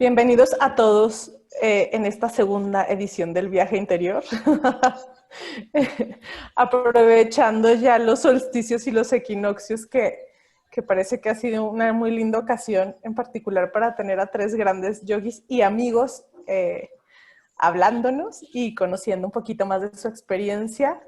Bienvenidos a todos en esta segunda edición del Viaje Interior. Aprovechando ya los solsticios y los equinoccios que parece que ha sido una muy linda ocasión, en particular para tener a tres grandes yogis y amigos hablándonos y conociendo un poquito más de su experiencia.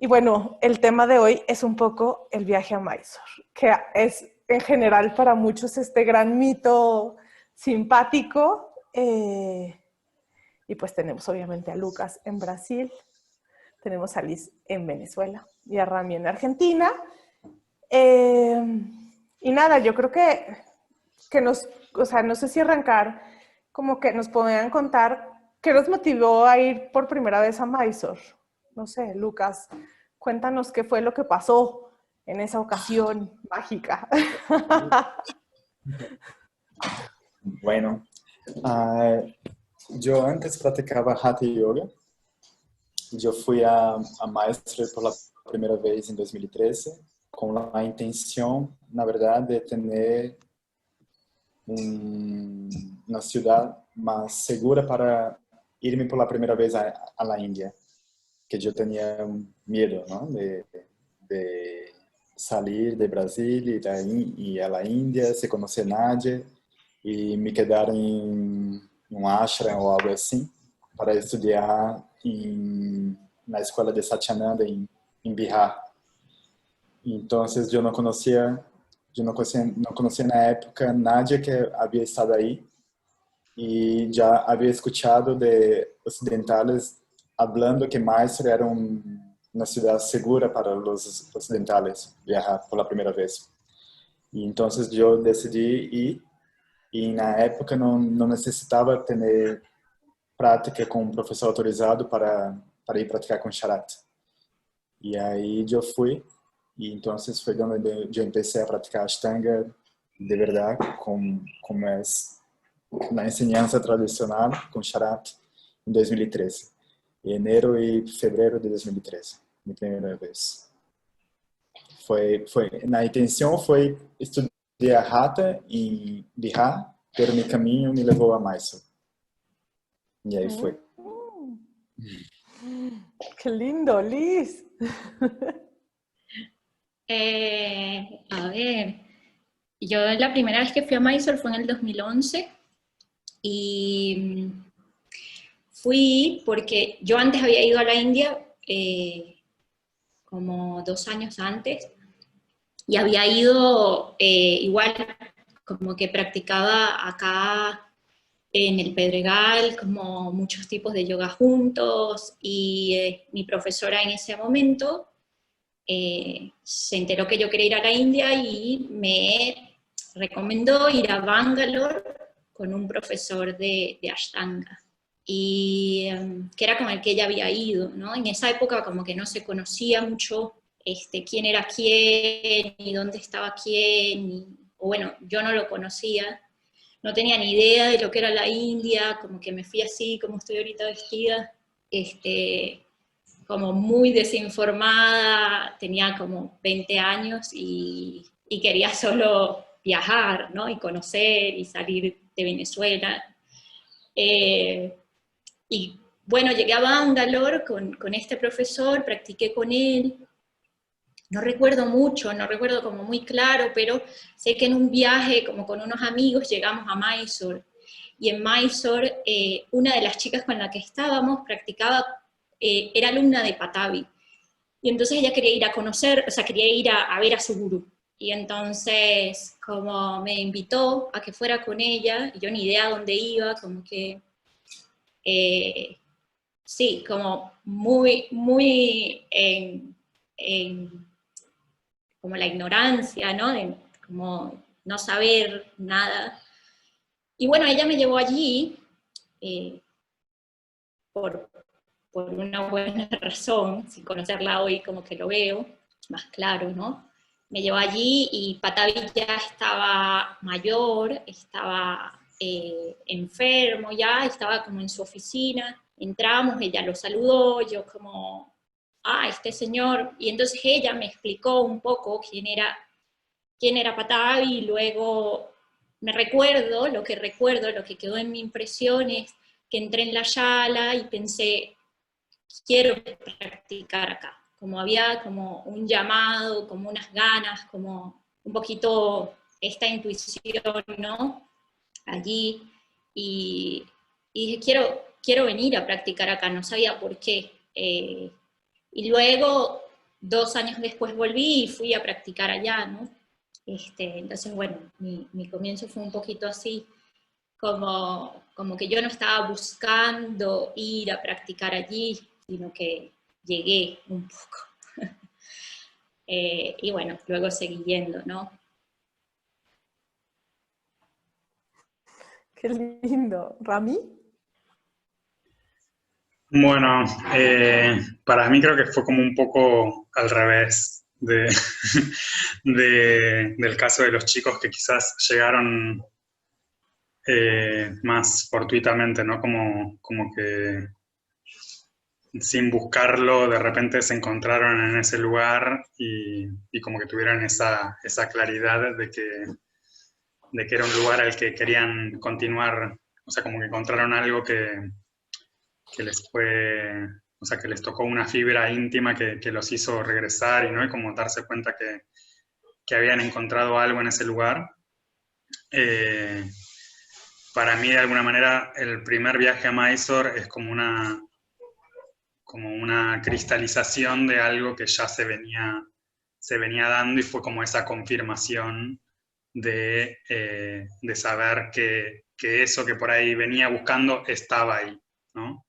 Y bueno, el tema de hoy es un poco el viaje a Mysore, que es en general para muchos este gran mito simpático. Y pues tenemos obviamente a Lucas en Brasil, tenemos a Liz en Venezuela y a Rami en Argentina. Eh, y nada, yo creo que o sea, no sé si arrancar, como que nos podrían contar qué nos motivó a ir por primera vez a Mysore. No sé, Lucas, cuéntanos qué fue lo que pasó en esa ocasión mágica. Bueno, ah, yo antes practicaba Hatha Yoga. Yo fui a Maestro por la primera vez en 2013 con la intención, na verdad, de tener una ciudad más segura para irme por la primera vez a la India, que yo tenía miedo, ¿no? De salir de Brasil y a la India, sin conocer a nadie e me quedar em um ashram ou algo assim para estudar na escola de Satyananda em Bihar. Então, eu não conhecia na época nadie que havia estado aí e já havia escutado de ocidentais hablando que Mysore era uma cidade segura para os ocidentais viajar pela primeira vez. E então eu decidi ir. E na época não necessitava ter prática com um professor autorizado para ir praticar com Charat. E aí eu fui, e então foi onde eu comecei a praticar Ashtanga de verdade, como é na ensinança tradicional, com Charat, em 2013. Janeiro e fevereiro de 2013, minha primeira vez. Na intenção foi estudar Hatha em Bihar, pero mi caminho me levou a Mysore. E aí foi. ¡Qué lindo, Liz! A ver, yo la primera vez que fui a Mysore fue en el 2011 y fui porque yo antes había ido a la India como 2 años antes y había ido igual como que practicaba acá en el Pedregal como muchos tipos de yoga juntos y mi profesora en ese momento se enteró que yo quería ir a la India y me recomendó ir a Bangalore con un profesor de Ashtanga, y que era con el que ella había ido, ¿no? En esa época como que no se conocía mucho quién era quién y dónde estaba quién, o bueno, yo no lo conocía, no tenía ni idea de lo que era la India, como que me fui así, como estoy ahorita vestida, como muy desinformada, tenía como 20 años y quería solo viajar, ¿no? Y conocer y salir de Venezuela. Y bueno, llegué a Bangalore con este profesor, practiqué con él, no recuerdo mucho, no recuerdo como muy claro, pero sé que en un viaje como con unos amigos llegamos a Mysore, y en Mysore una de las chicas con la que estábamos practicaba, era alumna de Patavi, y entonces ella quería ir a conocer, o sea, quería ir a ver a su gurú, y entonces como me invitó a que fuera con ella, y yo ni idea a dónde iba, como que, sí, como muy, muy como la ignorancia, ¿no? De como no saber nada. Y bueno, ella me llevó allí por, por una buena razón, sin conocerla hoy como que lo veo más claro, ¿no? Me llevó allí y Patavi ya estaba mayor, estaba enfermo ya, estaba como en su oficina. Entramos, ella lo saludó, yo como, este señor, y entonces ella me explicó un poco quién era Patavi, y luego lo que quedó en mi impresión es que entré en la Yala y pensé, quiero practicar acá. Como había como un llamado, como unas ganas, como un poquito esta intuición, ¿no? Allí, y dije, quiero venir a practicar acá, no sabía por qué. Y luego, 2 años después volví y fui a practicar allá, ¿no? Entonces, bueno, mi comienzo fue un poquito así, como que yo no estaba buscando ir a practicar allí, sino que llegué un poco. Y bueno, luego seguí yendo, ¿no? Qué lindo. ¿Rami? Bueno, para mí creo que fue como un poco al revés del caso de los chicos que quizás llegaron más fortuitamente, ¿no? Como que sin buscarlo, de repente se encontraron en ese lugar y como que tuvieron esa claridad de que era un lugar al que querían continuar, o sea, como que encontraron algo que les fue, o sea, que les tocó una fibra íntima que los hizo regresar y como darse cuenta que habían encontrado algo en ese lugar. Para mí, de alguna manera, el primer viaje a Mysore es como una cristalización de algo que ya se venía dando y fue como esa confirmación de saber que eso que por ahí venía buscando estaba ahí, ¿no?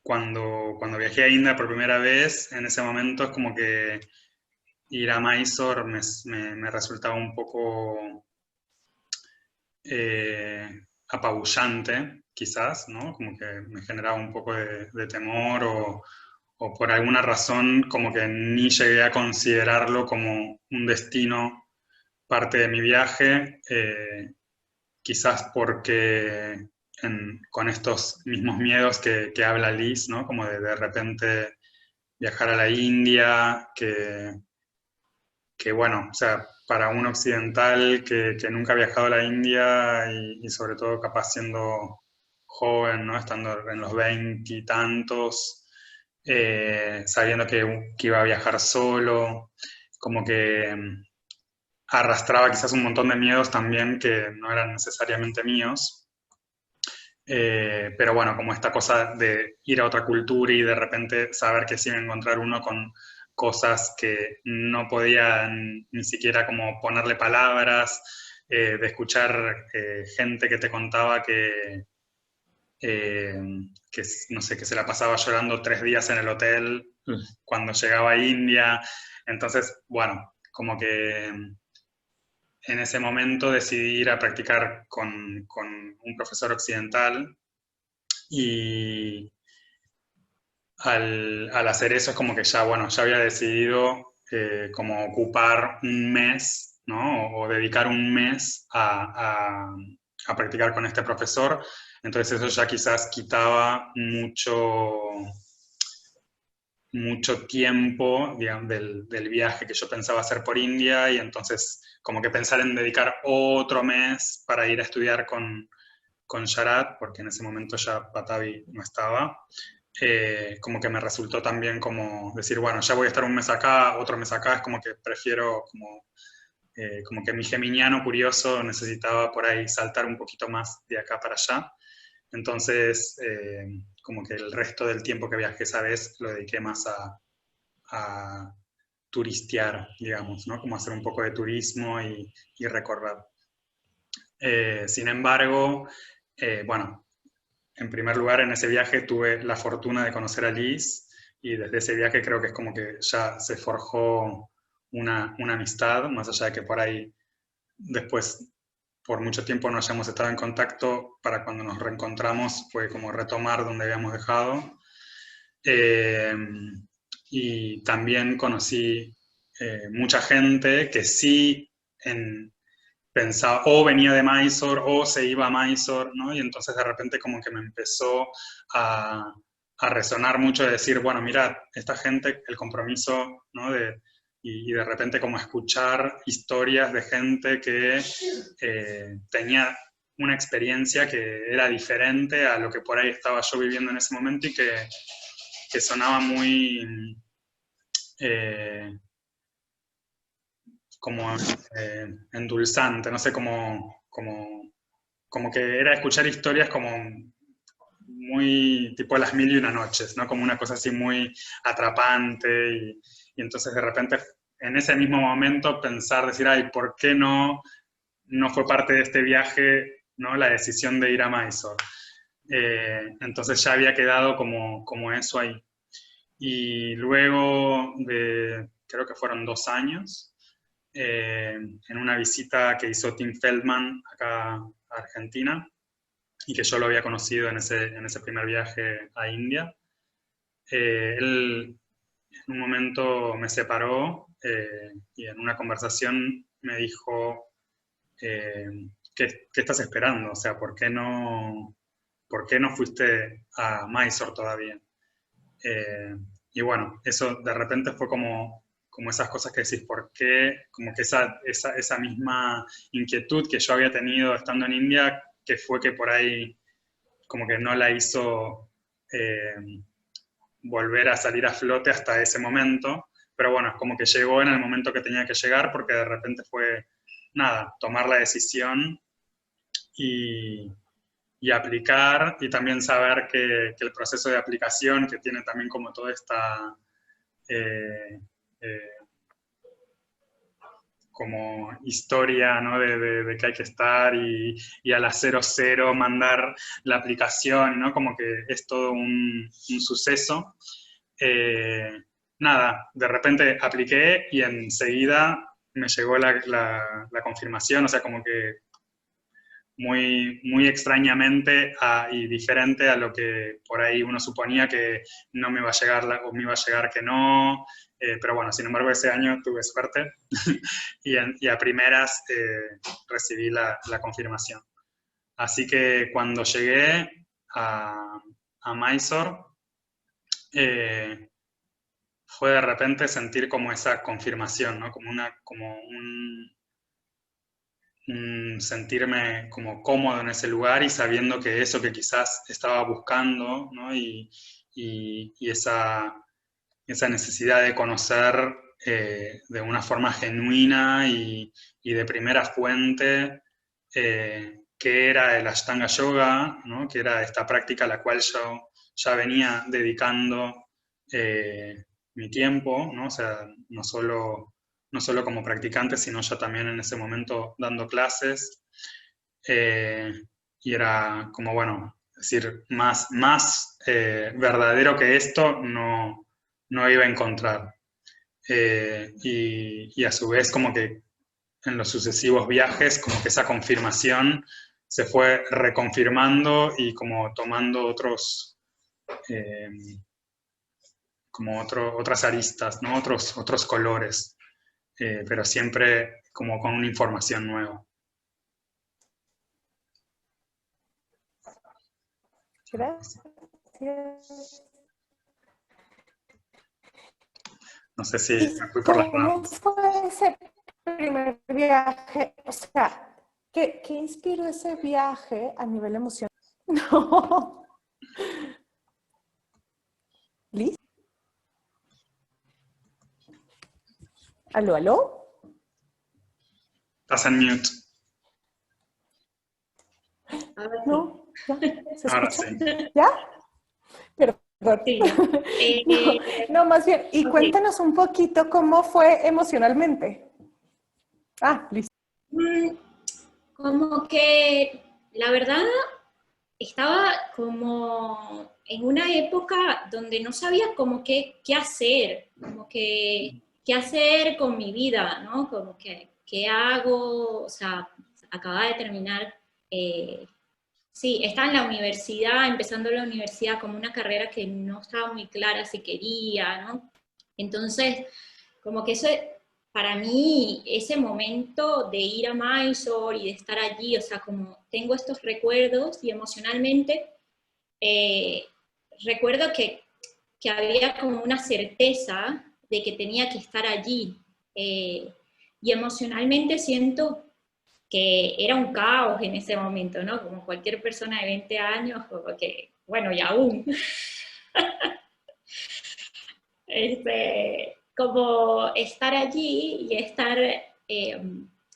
Cuando viajé a India por primera vez, en ese momento es como que ir a Mysore me resultaba un poco apabullante, quizás, ¿no? Como que me generaba un poco de temor o por alguna razón como que ni llegué a considerarlo como un destino parte de mi viaje, quizás porque con estos mismos miedos que habla Liz, ¿no? Como de repente viajar a la India, que bueno, o sea, para un occidental que nunca ha viajado a la India y sobre todo capaz siendo joven, ¿no? Estando en los 20 y tantos, sabiendo que iba a viajar solo, como que arrastraba quizás un montón de miedos también que no eran necesariamente míos. Pero bueno, como esta cosa de ir a otra cultura y de repente saber que se iba a encontrar uno con cosas que no podía ni siquiera como ponerle palabras, de escuchar gente que te contaba no sé, que se la pasaba llorando 3 días en el hotel cuando llegaba a India. Entonces, bueno, como que en ese momento decidí ir a practicar con un profesor occidental y al hacer eso es como que ya, bueno, ya había decidido como ocupar un mes, ¿no? O dedicar un mes a practicar con este profesor. Entonces eso ya quizás quitaba mucho tiempo, digamos, del viaje que yo pensaba hacer por India y entonces como que pensar en dedicar otro mes para ir a estudiar con Sharat, porque en ese momento ya Patavi no estaba, como que me resultó también como decir, bueno, ya voy a estar un mes acá, otro mes acá, es como que prefiero como que mi geminiano curioso necesitaba por ahí saltar un poquito más de acá para allá. Entonces, como que el resto del tiempo que viajé esa vez lo dediqué más a turistear, digamos, ¿no? Como hacer un poco de turismo y recorrer. Sin embargo, bueno, en primer lugar, en ese viaje tuve la fortuna de conocer a Liz y desde ese viaje creo que es como que ya se forjó una amistad, más allá de que por ahí después por mucho tiempo no hayamos estado en contacto, para cuando nos reencontramos fue como retomar donde habíamos dejado. Y también conocí mucha gente que sí pensaba, o venía de Mysore, o se iba a Mysore, ¿no? Y entonces de repente como que me empezó a resonar mucho de decir, bueno, mira, esta gente, el compromiso, ¿no? de y de repente como escuchar historias de gente que tenía una experiencia que era diferente a lo que por ahí estaba yo viviendo en ese momento y que sonaba muy como endulzante, no sé, como que era escuchar historias como muy tipo Las Mil y una Noches, ¿no? Como una cosa así muy atrapante y entonces de repente en ese mismo momento pensar, decir, ay, ¿por qué no fue parte de este viaje, ¿no? La decisión de ir a Mysore? Entonces ya había quedado como eso ahí. Y luego de, creo que fueron 2 años, en una visita que hizo Tim Feldman acá a Argentina, y que yo lo había conocido en ese primer viaje a India. Él en un momento me separó y en una conversación me dijo, ¿qué estás esperando? O sea, ¿por qué no fuiste a Mysore todavía? Y bueno, eso de repente fue como esas cosas que decís, ¿por qué? Como que esa misma inquietud que yo había tenido estando en India, que fue que por ahí como que no la hizo volver a salir a flote hasta ese momento, pero bueno, es como que llegó en el momento que tenía que llegar, porque de repente fue, nada, tomar la decisión y aplicar, y también saber que el proceso de aplicación, que tiene también como toda esta como historia, ¿no? de que hay que estar y a las 00 mandar la aplicación, ¿no? Como que es todo un suceso. Nada, de repente apliqué y enseguida me llegó la confirmación, o sea, como que muy extrañamente y diferente a lo que por ahí uno suponía que no me iba a llegar o me iba a llegar que no, pero bueno, sin embargo ese año tuve suerte y a primeras recibí la confirmación. Así que cuando llegué a Mysore, fue de repente sentir como esa confirmación, ¿no? Como sentirme como cómodo en ese lugar y sabiendo que eso que quizás estaba buscando, ¿no? y esa necesidad de conocer de una forma genuina y de primera fuente qué era el Ashtanga Yoga, ¿no? Que era esta práctica a la cual yo ya venía dedicando mi tiempo, ¿no? O sea, no solo como practicante, sino ya también en ese momento dando clases. Y era como, bueno, es decir, más verdadero que esto no iba a encontrar. Y a su vez como que en los sucesivos viajes, como que esa confirmación se fue reconfirmando y como tomando otros... como otras aristas, ¿no? otros colores, pero siempre como con una información nueva. Gracias. No sé si me fui por las ramas. ¿Cómo fue ese primer viaje? O sea, ¿qué inspiró ese viaje a nivel emocional? No. ¿Liz? ¿Aló, aló? Estás en mute. No, ¿ya? ¿Se Ahora escucha? sí. ¿Ya? Perdón. Sí. No, más bien, y cuéntanos un poquito cómo fue emocionalmente. Listo. Como que, la verdad, estaba como en una época donde no sabía como qué hacer, como que qué hacer con mi vida, ¿no? Como que qué hago, o sea, acababa de terminar, sí, estaba en la universidad, empezando la universidad como una carrera que no estaba muy clara si quería, ¿no? Entonces, como que eso, para mí, ese momento de ir a Mysore y de estar allí, o sea, como tengo estos recuerdos y emocionalmente, recuerdo que había como una certeza de que tenía que estar allí, y emocionalmente siento que era un caos en ese momento, ¿no? Como cualquier persona de 20 años, como que, bueno, y aún. Como estar allí y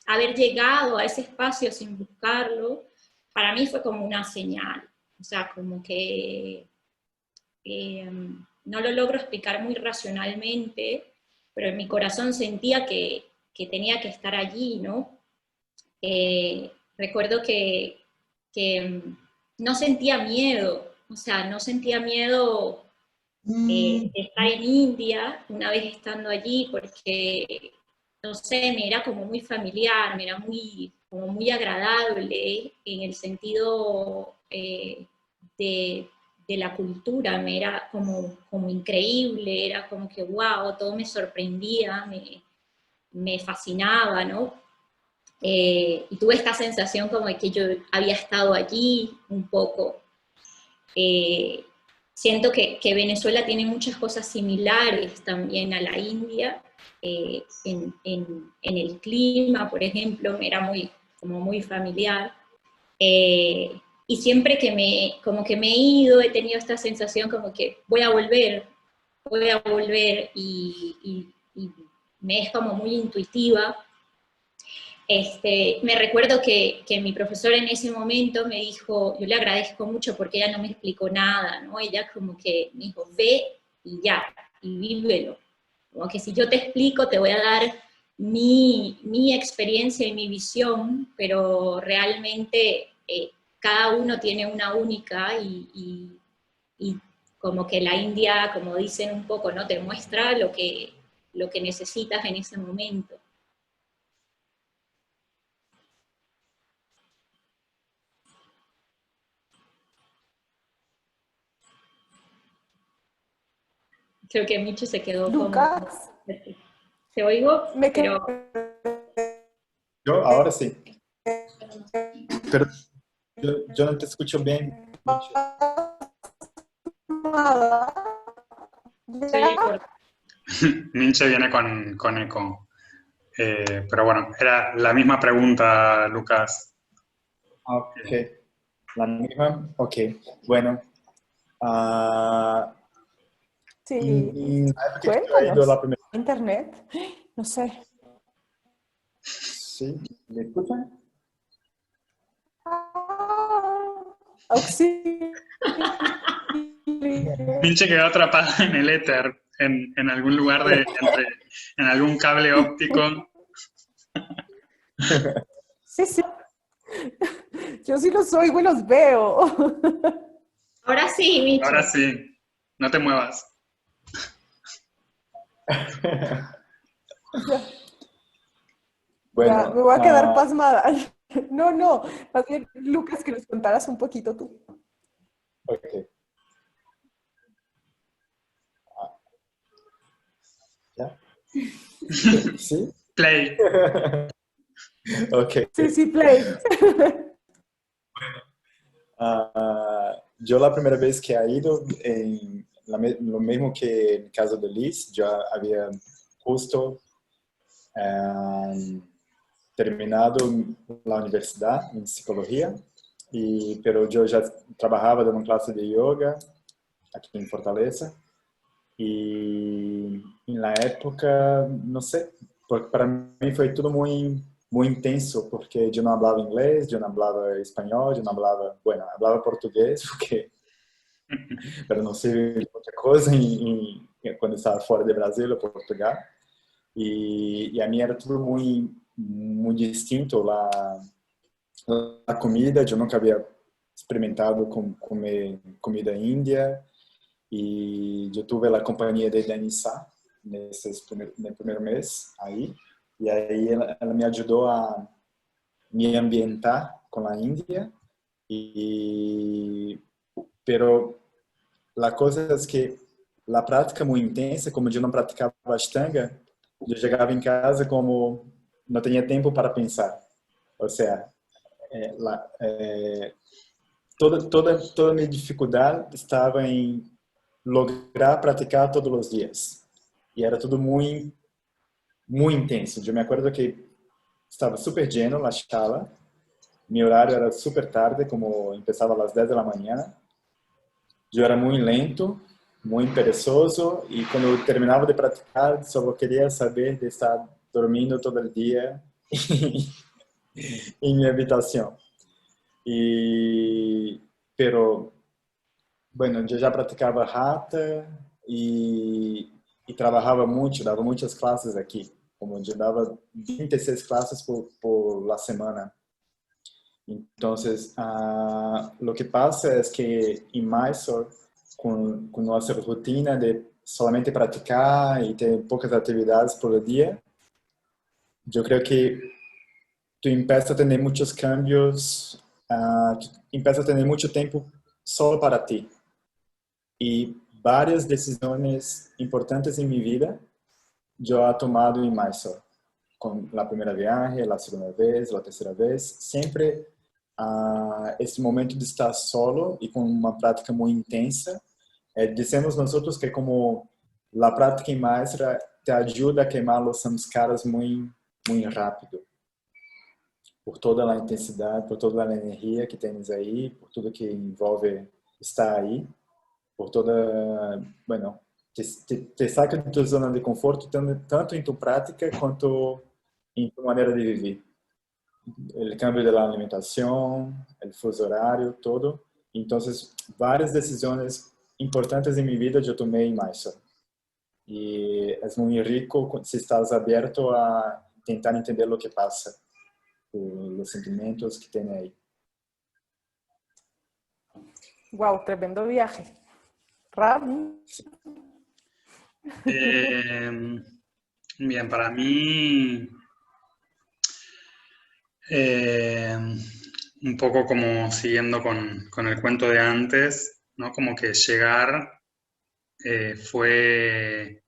haber llegado a ese espacio sin buscarlo, para mí fue como una señal. O sea, como que no lo logro explicar muy racionalmente, pero en mi corazón sentía que tenía que estar allí, ¿no? Recuerdo que no sentía miedo, o sea, no sentía miedo de estar en India una vez estando allí, porque, no sé, me era como muy familiar, me era como muy agradable en el sentido de la cultura, me era como increíble, era como que wow, todo me sorprendía, me fascinaba, ¿no? Y tuve esta sensación como de que yo había estado allí un poco. Siento que Venezuela tiene muchas cosas similares también a la India, en el clima, por ejemplo, me era como muy familiar. Y siempre como que me he ido, he tenido esta sensación como que voy a volver y me es como muy intuitiva. Me recuerdo que mi profesor en ese momento me dijo, yo le agradezco mucho porque ella no me explicó nada, ¿no? Ella como que me dijo, ve y ya, y vívelo. Como que si yo te explico, te voy a dar mi experiencia y mi visión, pero realmente cada uno tiene una única y como que la India, como dicen un poco, ¿no? Te muestra lo que necesitas en ese momento. Creo que Micho se quedó como... Lucas, Te oigo, me pero... quedé Yo ahora sí, pero yo no te escucho bien, Micho. pasmada. Se ¿Ya? oye corto. Minche viene con eco. Pero bueno, era la misma pregunta, Lucas. Ok, la misma, ok, bueno. ah, Sí, y la época que yo he ido cuéntanos. la primera Internet, no sé. sí, ¿me escuchan? Ah, auxilio. Minche quedó atrapada en el éter, en algún lugar en algún cable óptico. Sí, sí. Yo sí los oigo y los veo. Ahora sí, Ahora Micho. sí, no te muevas. Ya, ya, me Bueno, voy a quedar pasmada. No, no, más bien, Lucas, que nos contaras un poquito tú. ok, ¿ya? ¿Sí? Play. Ok. Sí, sí, play. Yo la primera vez que he ido, lo mismo que en el caso de Liz, ya había justo terminado la universidad en psicología, pero yo ya trabajaba dando clase de yoga aquí en Fortaleza. Y en la época, no sé, porque para mí fue todo muy intenso, porque yo no hablaba inglés, yo no hablaba español, yo no hablaba, bueno, hablaba portugués, porque, pero no sé otra cosa cuando estaba fuera de Brasil o Portugal. Y a mí era todo muy distinto la comida, yo nunca había experimentado comer comida india. Y yo tuve la compañía de Danisa en el primer mes ahí. Y ahí ela me ayudó a me ambientar con la India. Y, pero la cosa es que la práctica muy intensa, como yo no practicaba Ashtanga, yo llegaba en casa como no tenía tiempo para pensar. O sea, toda mi dificultad estaba en lograr praticar todos os dias. E era tudo muito muy intenso. Yo me acuerdo que estaba súper lleno la sala, mi horario era súper tarde, como empezaba a las 10 de la mañana. Yo era muy lento, muy perezoso y cuando terminaba de practicar solo quería saber de estar dormindo todo el día en mi habitación. Y, pero bueno, yo ya practicaba Hatha y trabajaba mucho, daba muchas clases aquí. Como yo daba 26 clases por la semana. Entonces, lo que pasa es que en Mysore, con nuestra rutina de solamente practicar y tener pocas actividades por el día, yo creo que tú empiezas a tener muchos cambios, tú empiezas a tener mucho tiempo solo para ti. Y varias decisiones importantes en mi vida yo he tomado en Mysore. Con la primera viaje, la segunda vez, la tercera vez, siempre este momento de estar solo y con una práctica muy intensa. Dicemos nosotros que como la práctica en Mysore te ayuda a quemar los samskaras muy, muy rápido. Por toda a intensidade, por toda a energia que tens aí, por tudo que envolve estar aí, por toda, bueno, te saca de tua zona de conforto tanto em tua prática quanto em tua maneira de viver. O cambio da alimentação, o fuso horário, todo. Então, várias decisões importantes em minha vida eu tomei em Mysore. E é muito rico se estás aberto a tentar entender o que passa. Los sentimientos que tiene ahí. Wow, tremendo viaje. Ram. Bien, para mí, un poco como siguiendo con el cuento de antes, ¿no? Como que llegar fue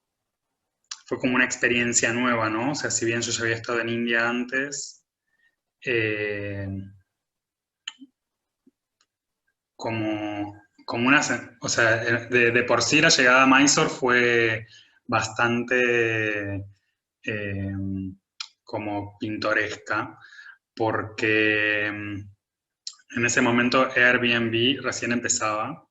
como una experiencia nueva, ¿no? O sea, si bien yo ya había estado en India antes, como una, o sea, de por sí la llegada a Mysore fue bastante como pintoresca, porque en ese momento Airbnb recién empezaba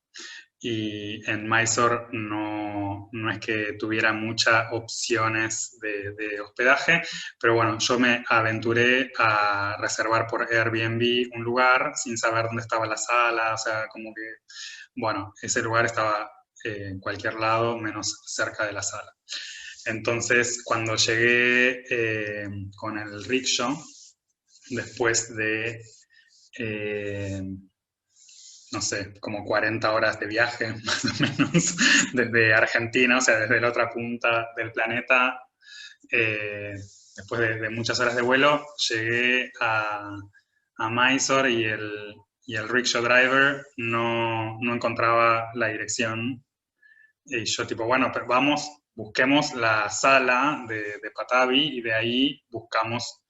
y en Mysore no es que tuviera muchas opciones de hospedaje, pero bueno, yo me aventuré a reservar por Airbnb un lugar sin saber dónde estaba la sala, o sea, como que, bueno, ese lugar estaba en cualquier lado menos cerca de la sala. Entonces, cuando llegué con el rickshaw, después de no sé, como 40 horas de viaje, más o menos, desde Argentina, o sea, desde la otra punta del planeta. Después de muchas horas de vuelo, llegué a Mysore y el rickshaw driver no encontraba la dirección. Y yo tipo, bueno, pero vamos, busquemos la sala de Patavi y de ahí buscamos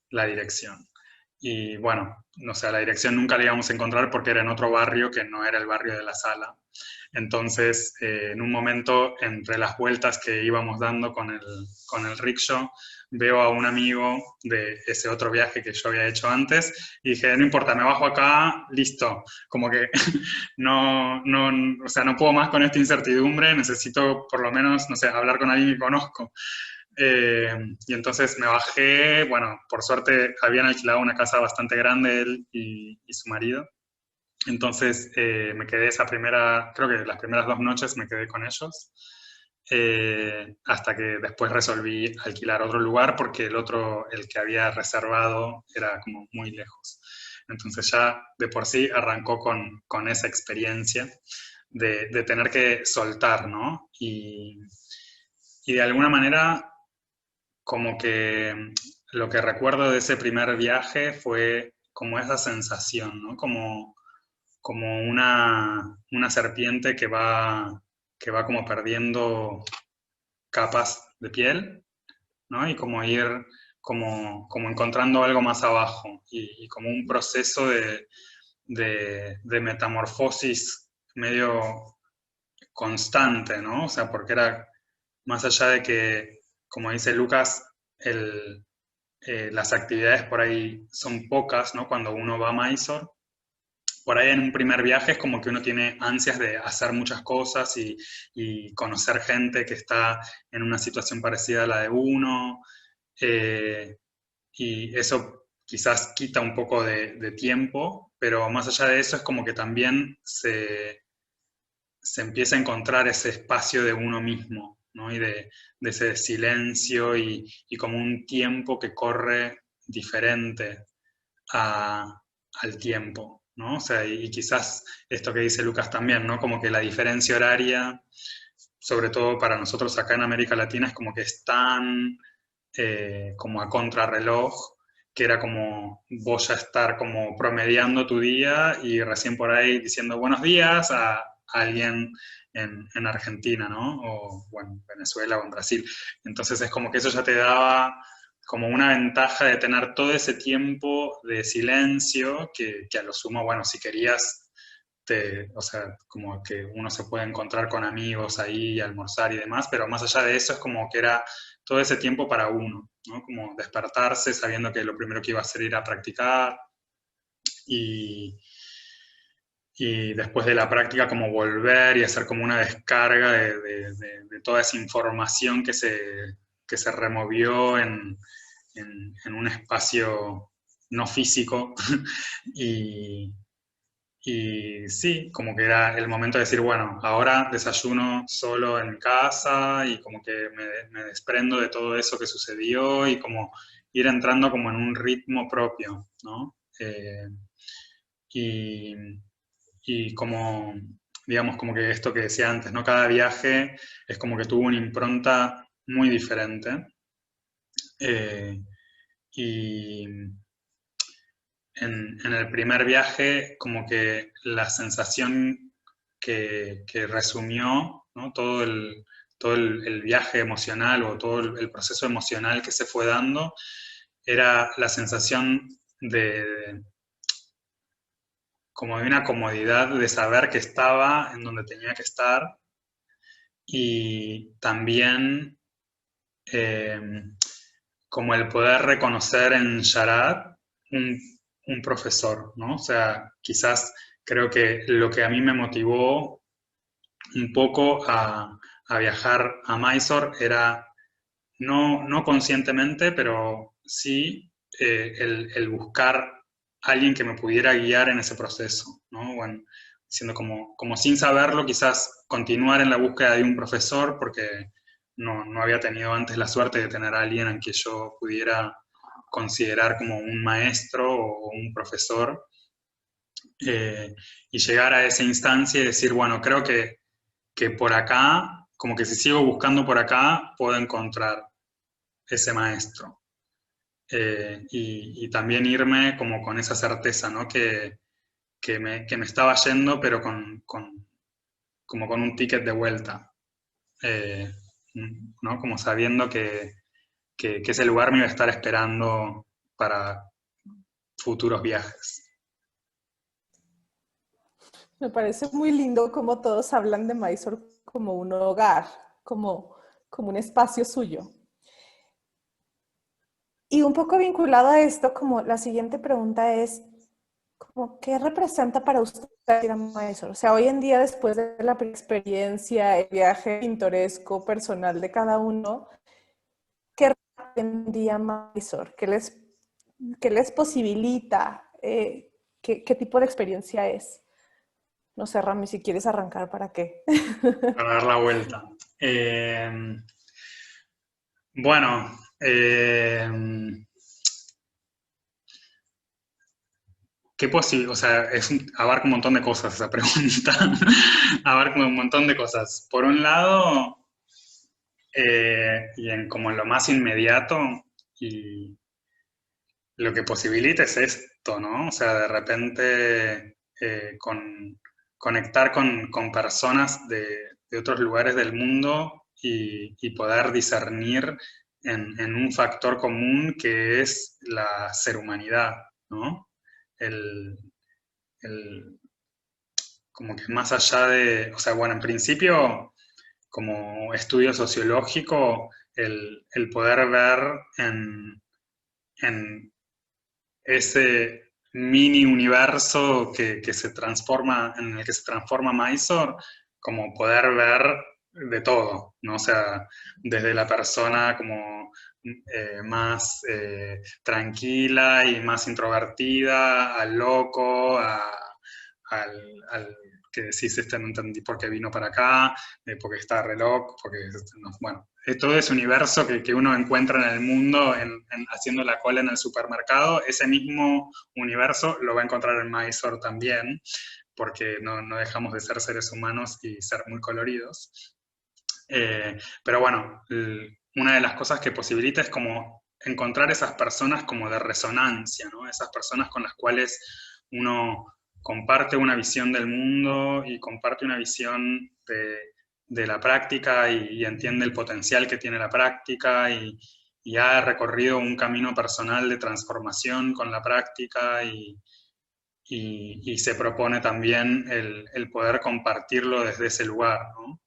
la dirección. Y bueno, no sé, la dirección nunca la íbamos a encontrar porque era en otro barrio que no era el barrio de la sala. Entonces, en un momento, entre las vueltas que íbamos dando con el rickshaw, veo a un amigo de ese otro viaje que yo había hecho antes y dije, no importa, me bajo acá, listo. Como que o sea, no puedo más con esta incertidumbre, necesito por lo menos, no sé, hablar con alguien que conozco. Y entonces me bajé, bueno, por suerte habían alquilado una casa bastante grande él y su marido. Entonces me quedé creo que las primeras 2 noches me quedé con ellos, hasta que después resolví alquilar otro lugar porque el que había reservado era como muy lejos. Entonces ya de por sí arrancó con esa experiencia de tener que soltar, ¿no? Y de alguna manera como que lo que recuerdo de ese primer viaje fue como esa sensación, ¿no? Como una serpiente que va como perdiendo capas de piel, ¿no? Y como ir como encontrando algo más abajo y como un proceso de metamorfosis medio constante, ¿no? O sea, porque era más allá de que como dice Lucas, las actividades por ahí son pocas, ¿no? Cuando uno va a Mysore. Por ahí en un primer viaje es como que uno tiene ansias de hacer muchas cosas y conocer gente que está en una situación parecida a la de uno, y eso quizás quita un poco de tiempo, pero más allá de eso es como que también se empieza a encontrar ese espacio de uno mismo, ¿no? Y de ese silencio y como un tiempo que corre diferente al tiempo, ¿no? O sea, y quizás esto que dice Lucas también, ¿no? Como que la diferencia horaria, sobre todo para nosotros acá en América Latina, es como que es tan como a contrarreloj, que era como vos ya estar como promediando tu día y recién por ahí diciendo buenos días a alguien en Argentina, ¿no? O bueno, en Venezuela o en Brasil. Entonces es como que eso ya te daba como una ventaja de tener todo ese tiempo de silencio que a lo sumo, bueno, si querías, o sea, como que uno se puede encontrar con amigos ahí y almorzar y demás, pero más allá de eso es como que era todo ese tiempo para uno, ¿no? Como despertarse sabiendo que lo primero que iba a hacer era practicar y, y después de la práctica como volver y hacer como una descarga de toda esa información que se removió en un espacio no físico y sí, como que era el momento de decir, bueno, ahora desayuno solo en casa y como que me desprendo de todo eso que sucedió y como ir entrando como en un ritmo propio, ¿no? Y, y como, digamos, como que esto que decía antes, ¿no? Cada viaje es como que tuvo una impronta muy diferente. Y en el primer viaje, como que la sensación que resumió, ¿no? Todo el viaje emocional o todo el proceso emocional que se fue dando, era la sensación como de una comodidad de saber que estaba en donde tenía que estar y también eh, como el poder reconocer en Sharad un, un profesor, ¿no? O sea, quizás creo que lo que a mí me motivó un poco a viajar a Mysore era no conscientemente, pero sí el buscar a alguien que me pudiera guiar en ese proceso, ¿no? Bueno, siendo como sin saberlo, quizás continuar en la búsqueda de un profesor, porque no había tenido antes la suerte de tener a alguien en que yo pudiera considerar como un maestro o un profesor, eh, y llegar a esa instancia y decir, bueno, creo que por acá, como que si sigo buscando por acá, puedo encontrar ese maestro. Y también irme como con esa certeza, ¿no? Que me estaba yendo, pero como con un ticket de vuelta, eh, ¿no? Como sabiendo que ese lugar me iba a estar esperando para futuros viajes. Me parece muy lindo como todos hablan de Mysore como un hogar, como un espacio suyo. Y un poco vinculado a esto, como la siguiente pregunta es, como, ¿qué representa para usted ir a Mysore? O sea, hoy en día, después de la experiencia, el viaje pintoresco, personal de cada uno, ¿qué representa hoy en día Mysore? ¿Qué les posibilita? ¿Qué tipo de experiencia es? No sé, Rami, si quieres arrancar, ¿para qué? Para dar la vuelta. Bueno, ¿qué posible? O sea, abarca un montón de cosas esa pregunta. Abarca un montón de cosas. Por un lado, y como en lo más inmediato, y lo que posibilita es esto, ¿no? O sea, de repente conectar con personas de otros lugares del mundo y poder discernir en un factor común que es la ser humanidad, ¿no? El, el- como que más allá de, o sea, bueno, en principio como estudio sociológico el poder ver en ese mini universo que se transforma, en el que se transforma Mysore, como poder ver de todo, ¿no? O sea, desde la persona como más tranquila y más introvertida, al loco, al que decís, no entendí por qué vino para acá, porque está re loco, porque, no, bueno, todo ese universo que uno encuentra en el mundo haciendo la cola en el supermercado, ese mismo universo lo va a encontrar en Mysore también, porque no dejamos de ser seres humanos y ser muy coloridos. Pero bueno, una de las cosas que posibilita es como encontrar esas personas como de resonancia, ¿no? Esas personas con las cuales uno comparte una visión del mundo y comparte una visión de la práctica y entiende el potencial que tiene la práctica y ha recorrido un camino personal de transformación con la práctica y se propone también el poder compartirlo desde ese lugar, ¿no?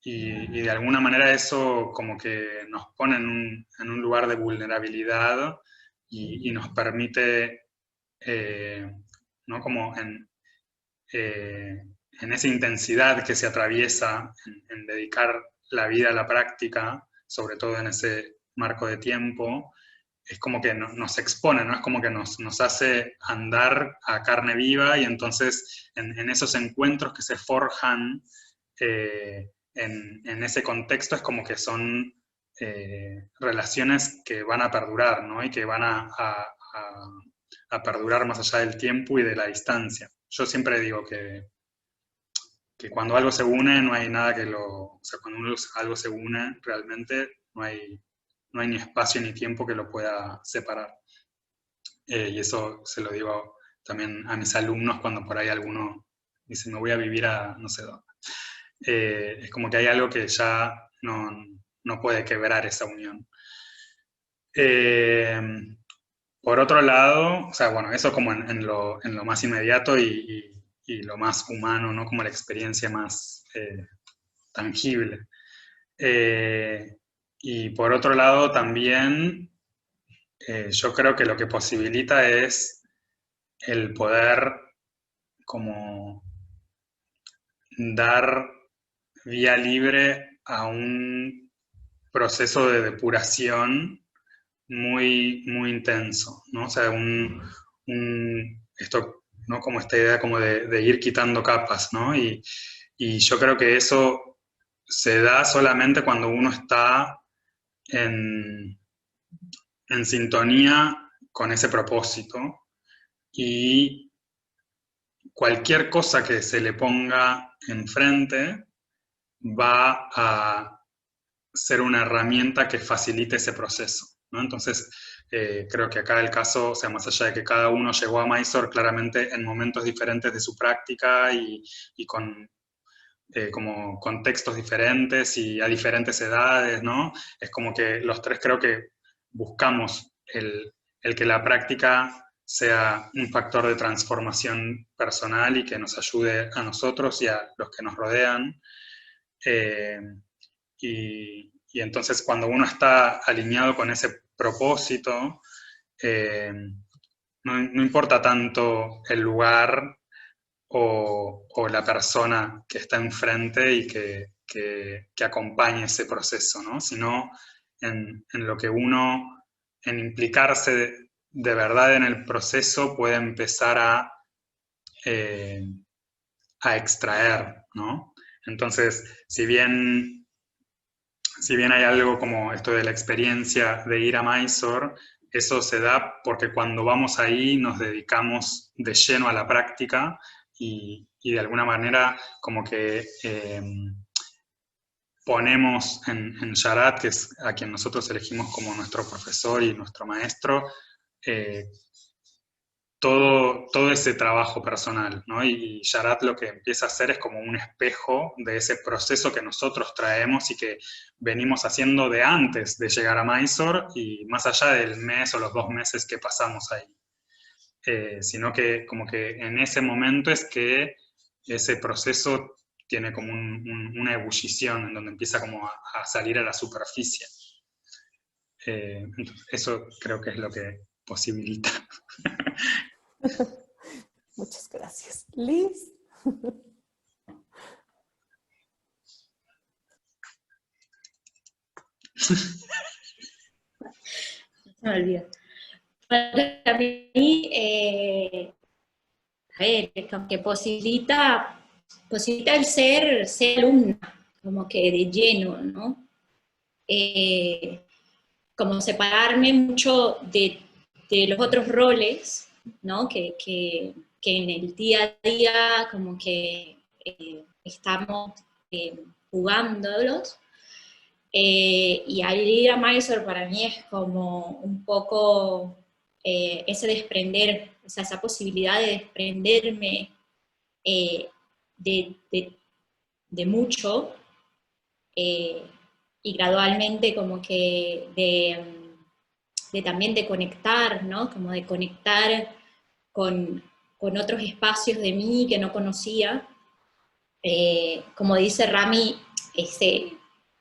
Y de alguna manera eso como que nos pone en un lugar de vulnerabilidad y nos permite, ¿no? Como en esa intensidad que se atraviesa en dedicar la vida a la práctica, sobre todo en ese marco de tiempo, es como que nos expone, ¿no? Es como que nos hace andar a carne viva y entonces en esos encuentros que se forjan en ese contexto es como que son relaciones que van a perdurar, ¿no? Y que van a perdurar más allá del tiempo y de la distancia. Yo siempre digo que cuando algo se une no hay nada que o sea, cuando algo se une realmente no hay ni espacio ni tiempo que lo pueda separar. Y eso se lo digo también a mis alumnos cuando por ahí alguno dice, me voy a vivir a no sé dónde. Es como que hay algo que ya no puede quebrar esa unión. Por otro lado, o sea, bueno, eso como en lo más inmediato y lo más humano, ¿no? Como la experiencia más tangible. Y por otro lado también, yo creo que lo que posibilita es el poder como dar vía libre a un proceso de depuración muy, muy intenso, ¿no? O sea, esto, ¿no? Como esta idea como de ir quitando capas, ¿no? Y yo creo que eso se da solamente cuando uno está en sintonía con ese propósito y cualquier cosa que se le ponga enfrente va a ser una herramienta que facilite ese proceso, ¿no? Entonces, creo que acá el caso, o sea, más allá de que cada uno llegó a Mysore claramente en momentos diferentes de su práctica y con como contextos diferentes y a diferentes edades, ¿no? Es como que los tres creo que buscamos el que la práctica sea un factor de transformación personal y que nos ayude a nosotros y a los que nos rodean. Y entonces cuando uno está alineado con ese propósito, no importa tanto el lugar o la persona que está enfrente y que acompañe ese proceso, ¿no? Sino en lo que uno, en implicarse de verdad en el proceso, puede empezar a extraer, ¿no? Entonces, si bien hay algo como esto de la experiencia de ir a Mysore, eso se da porque cuando vamos ahí nos dedicamos de lleno a la práctica y de alguna manera como que ponemos en Sharat, que es a quien nosotros elegimos como nuestro profesor y nuestro maestro, todo ese trabajo personal, ¿no? Y Sharat lo que empieza a hacer es como un espejo de ese proceso que nosotros traemos y que venimos haciendo de antes de llegar a Mysore y más allá del mes o los 2 meses que pasamos ahí. Sino que como que en ese momento es que ese proceso tiene como una ebullición en donde empieza como a salir a la superficie. Eso creo que es lo que posibilita. Muchas gracias. Liz. Se me olvida. Para mí, a ver, como que posibilita el ser alumna, como que de lleno, ¿no? Como separarme mucho de los otros roles, ¿no? Que en el día a día como que estamos jugándolos. Y al ir a Mysore para mí es como un poco ese desprender, o sea, esa posibilidad de desprenderme de mucho, y gradualmente como que también de conectar, ¿no? Como de conectar con otros espacios de mí que no conocía. Como dice Rami,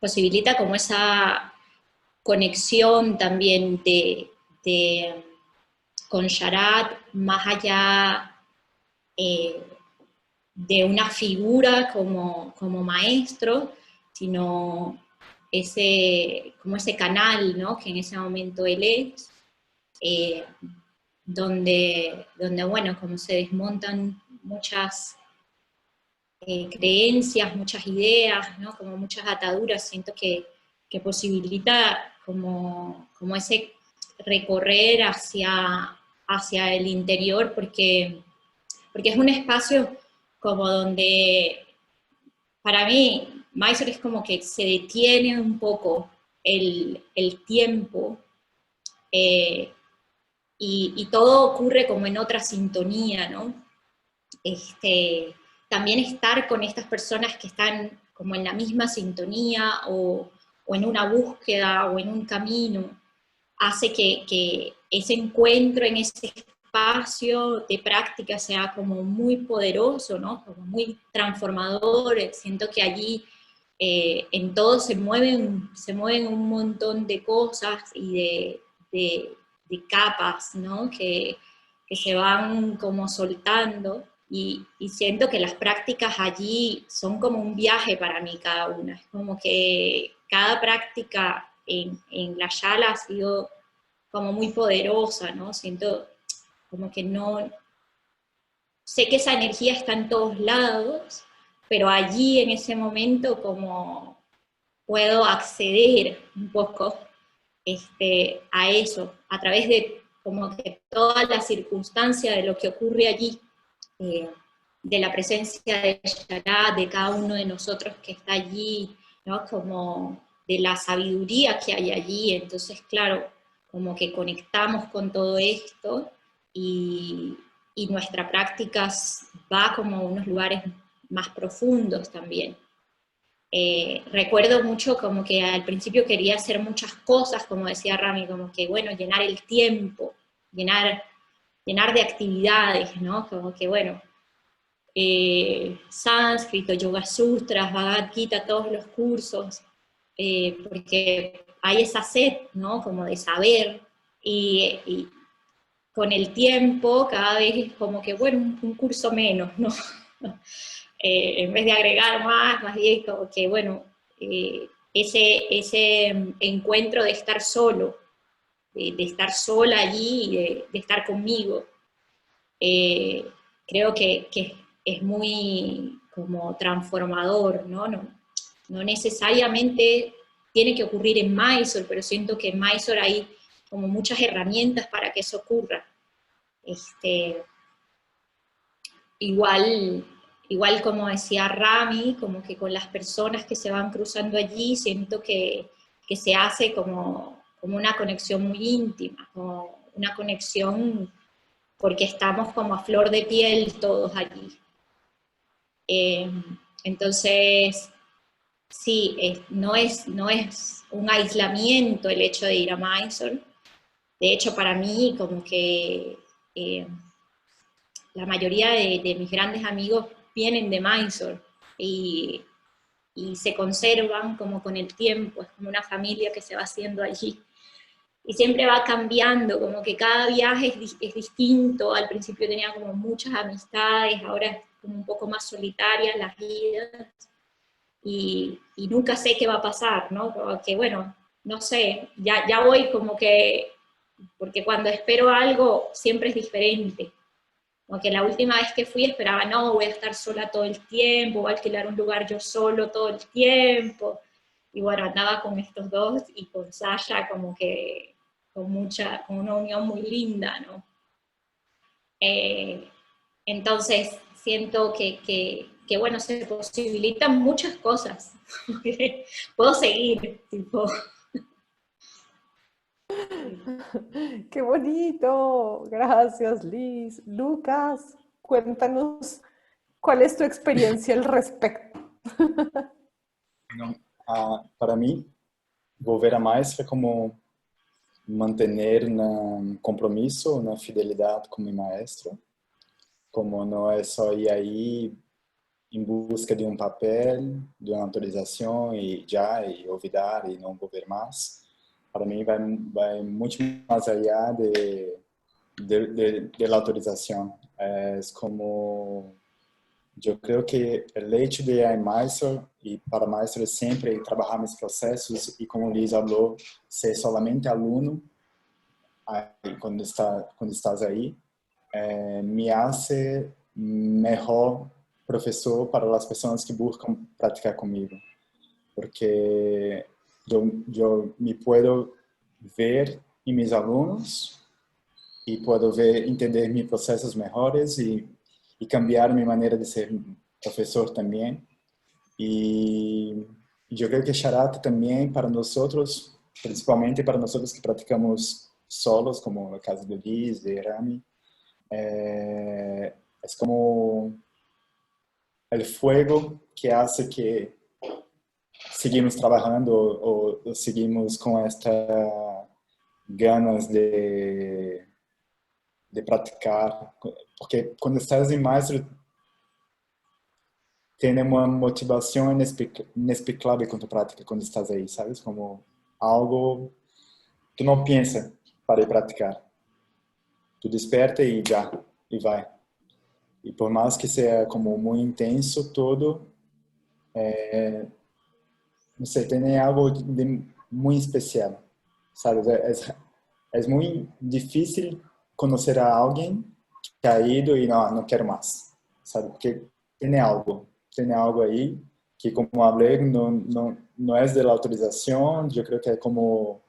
posibilita como esa conexión también con Sharat, más allá de una figura como maestro, sino como ese canal, ¿no? Que en ese momento él es, donde, bueno, como se desmontan muchas creencias, muchas ideas, ¿no? Como muchas ataduras, siento que posibilita como ese recorrer hacia el interior, porque es un espacio como donde, para mí, Mysore es como que se detiene un poco el tiempo, y todo ocurre como en otra sintonía, ¿no? También estar con estas personas que están como en la misma sintonía, o en una búsqueda, o en un camino, hace que ese encuentro en ese espacio de práctica sea como muy poderoso, ¿no? Como muy transformador. Siento que allí en todo se mueven un montón de cosas y de capas, ¿no? Que se van como soltando, y siento que las prácticas allí son como un viaje para mí cada una. Es como que cada práctica en la Yala ha sido como muy poderosa, ¿no? Siento como que no, sé que esa energía está en todos lados, pero allí en ese momento como puedo acceder un poco a eso, a través de como que toda la circunstancia de lo que ocurre allí, de la presencia de Shara, de cada uno de nosotros que está allí, ¿no? Como de la sabiduría que hay allí. Entonces, claro, como que conectamos con todo esto, y nuestra práctica va como a unos lugares más profundos también. Recuerdo mucho como que al principio quería hacer muchas cosas, como decía Rami, como que, bueno, llenar el tiempo, llenar de actividades, ¿no? Como que, bueno, sánscrito, yoga sutras, Bhagavad Gita, todos los cursos, porque hay esa sed, ¿no? Como de saber, y con el tiempo cada vez es como que, bueno, un curso menos, ¿no? En vez de agregar más bien como que, bueno, ese encuentro de estar solo, de estar sola allí, y de estar conmigo, creo que es muy como transformador, ¿no? No necesariamente tiene que ocurrir en Mysore, pero siento que en Mysore hay como muchas herramientas para que eso ocurra. Igual como decía Rami, como que con las personas que se van cruzando allí, siento que se hace como una conexión muy íntima, como una conexión porque estamos como a flor de piel todos allí. Entonces, sí, no es un aislamiento el hecho de ir a Mysore. De hecho, para mí, como que la mayoría de mis grandes amigos vienen de Mysore. y, y se conservan como con el tiempo, es como una familia que se va haciendo allí. Y siempre va cambiando, como que cada viaje es distinto. Al principio tenía como muchas amistades, ahora es como un poco más solitaria las vidas. Y nunca sé qué va a pasar, ¿no? Que bueno, no sé, ya voy como que, porque cuando espero algo siempre es diferente. Como que la última vez que fui esperaba, no, voy a estar sola todo el tiempo, voy a alquilar un lugar yo solo todo el tiempo. Y bueno, andaba con estos dos y con Sasha como que con una unión muy linda, ¿no? Eh, entonces siento que, bueno, se posibilitan muchas cosas. Puedo seguir, tipo. Qué bonito. Gracias, Liz. Lucas, cuéntanos cuál es tu experiencia al respecto. Bueno, para mí, volver a maestra é como manter um compromisso, uma fidelidade com meu maestro, como não é só ir aí em busca de um papel, de uma autorização e já, e olvidar e não volver mais. Para mim vai muito mais allá de la autorização. É como eu creio que o hecho de ir maestro e para maestro sempre trabalhar nos processos e como Liz falou, ser solamente aluno aí, quando estás aí, me hace melhor professor para as pessoas que buscam praticar comigo, porque eu me puedo ver em meus alunos e puedo ver, entender meus processos melhores e cambiar minha maneira de ser professor também. E eu creio que Charata também para nós outros, principalmente para nós outros que praticamos solos, como no caso de Liz, de Rami, é como o fuego que hace que seguimos trabalhando ou seguimos com esta ganas de praticar, porque quando estás em maestro tem uma motivação inexplicável quando prática, quando estás aí, sabes? Como algo que não pensa para ir praticar. Tu desperta e já, e vai. E por mais que seja como muito intenso todo, não sei, tem algo de muito especial, sabe? É muito difícil conhecer a alguém que ha ido e não quero mais, sabe? Porque tem algo aí que, como falei, não é da autorização. Eu creio que é como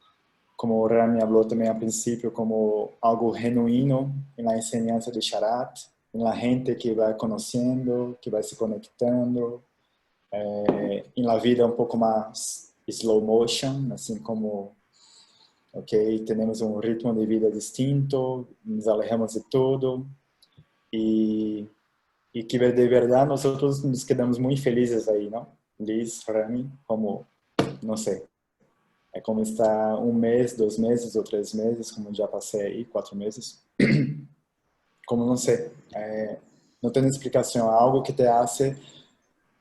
o Rami falou também ao princípio, como algo genuíno na enseñanza de Charat, na gente que vai conhecendo, que vai se conectando, em la vida um pouco mais slow motion, assim como, ok, temos um ritmo de vida distinto, nos alejamos de tudo e que de verdade nós nos quedamos muito felizes aí, não? Liz, Rami, como, não sei, é como estar 1 mês, 2 meses ou 3 meses, como já passei aí, 4 meses, como não sei, não tem explicação, algo que te hace,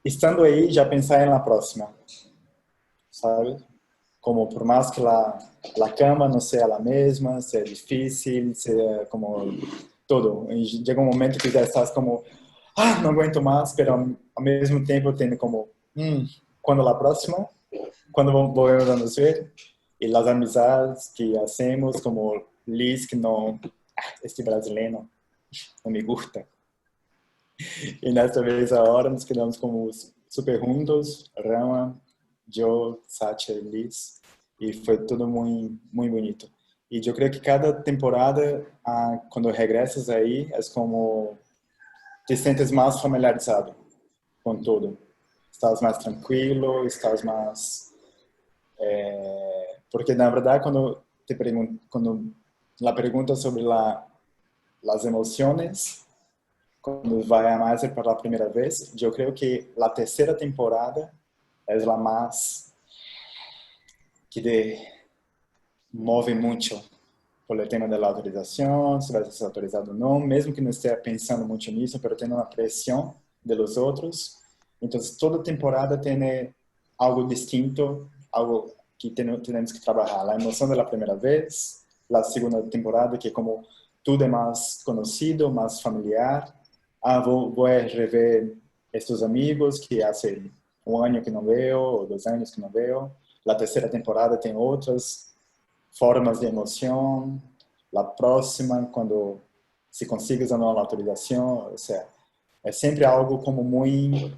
estando aí, já pensar na próxima, sabe? Como por mais que la cama não seja a mesma, seja difícil, seja como todo, chega um momento que já estás como, não aguento mais, mas ao mesmo tempo tem como, quando a próxima, quando volvemos a nos ver, e as amizades que hacemos, como Liz, que não, este brasileiro não me gusta. E nesta vez agora nos quedamos como super juntos, Rama, eu, Sacha e Liz, e foi tudo muito, muito bonito. E eu creio que cada temporada, quando regressas aí, é como te sentes mais familiarizado com tudo. Estás mais tranquilo, estás mais... porque, na verdade, quando a pergunta sobre as emoções, quando vai a mais pela primeira vez, eu creio que a terceira temporada é a mais que move muito por o tema da autorização, se vai ser autorizado ou não, mesmo que não esteja pensando muito nisso, mas tendo uma pressão dos outros, Entonces, toda temporada tiene algo distinto, algo que tenemos que trabajar. La emoción de la primera vez, la segunda temporada, que como todo es más conocido, más familiar. Voy a rever estos amigos que hace un año que no veo, o 2 años que no veo. La tercera temporada tiene otras formas de emoción. La próxima, cuando se consigues o no la autorización, o sea, es siempre algo como muy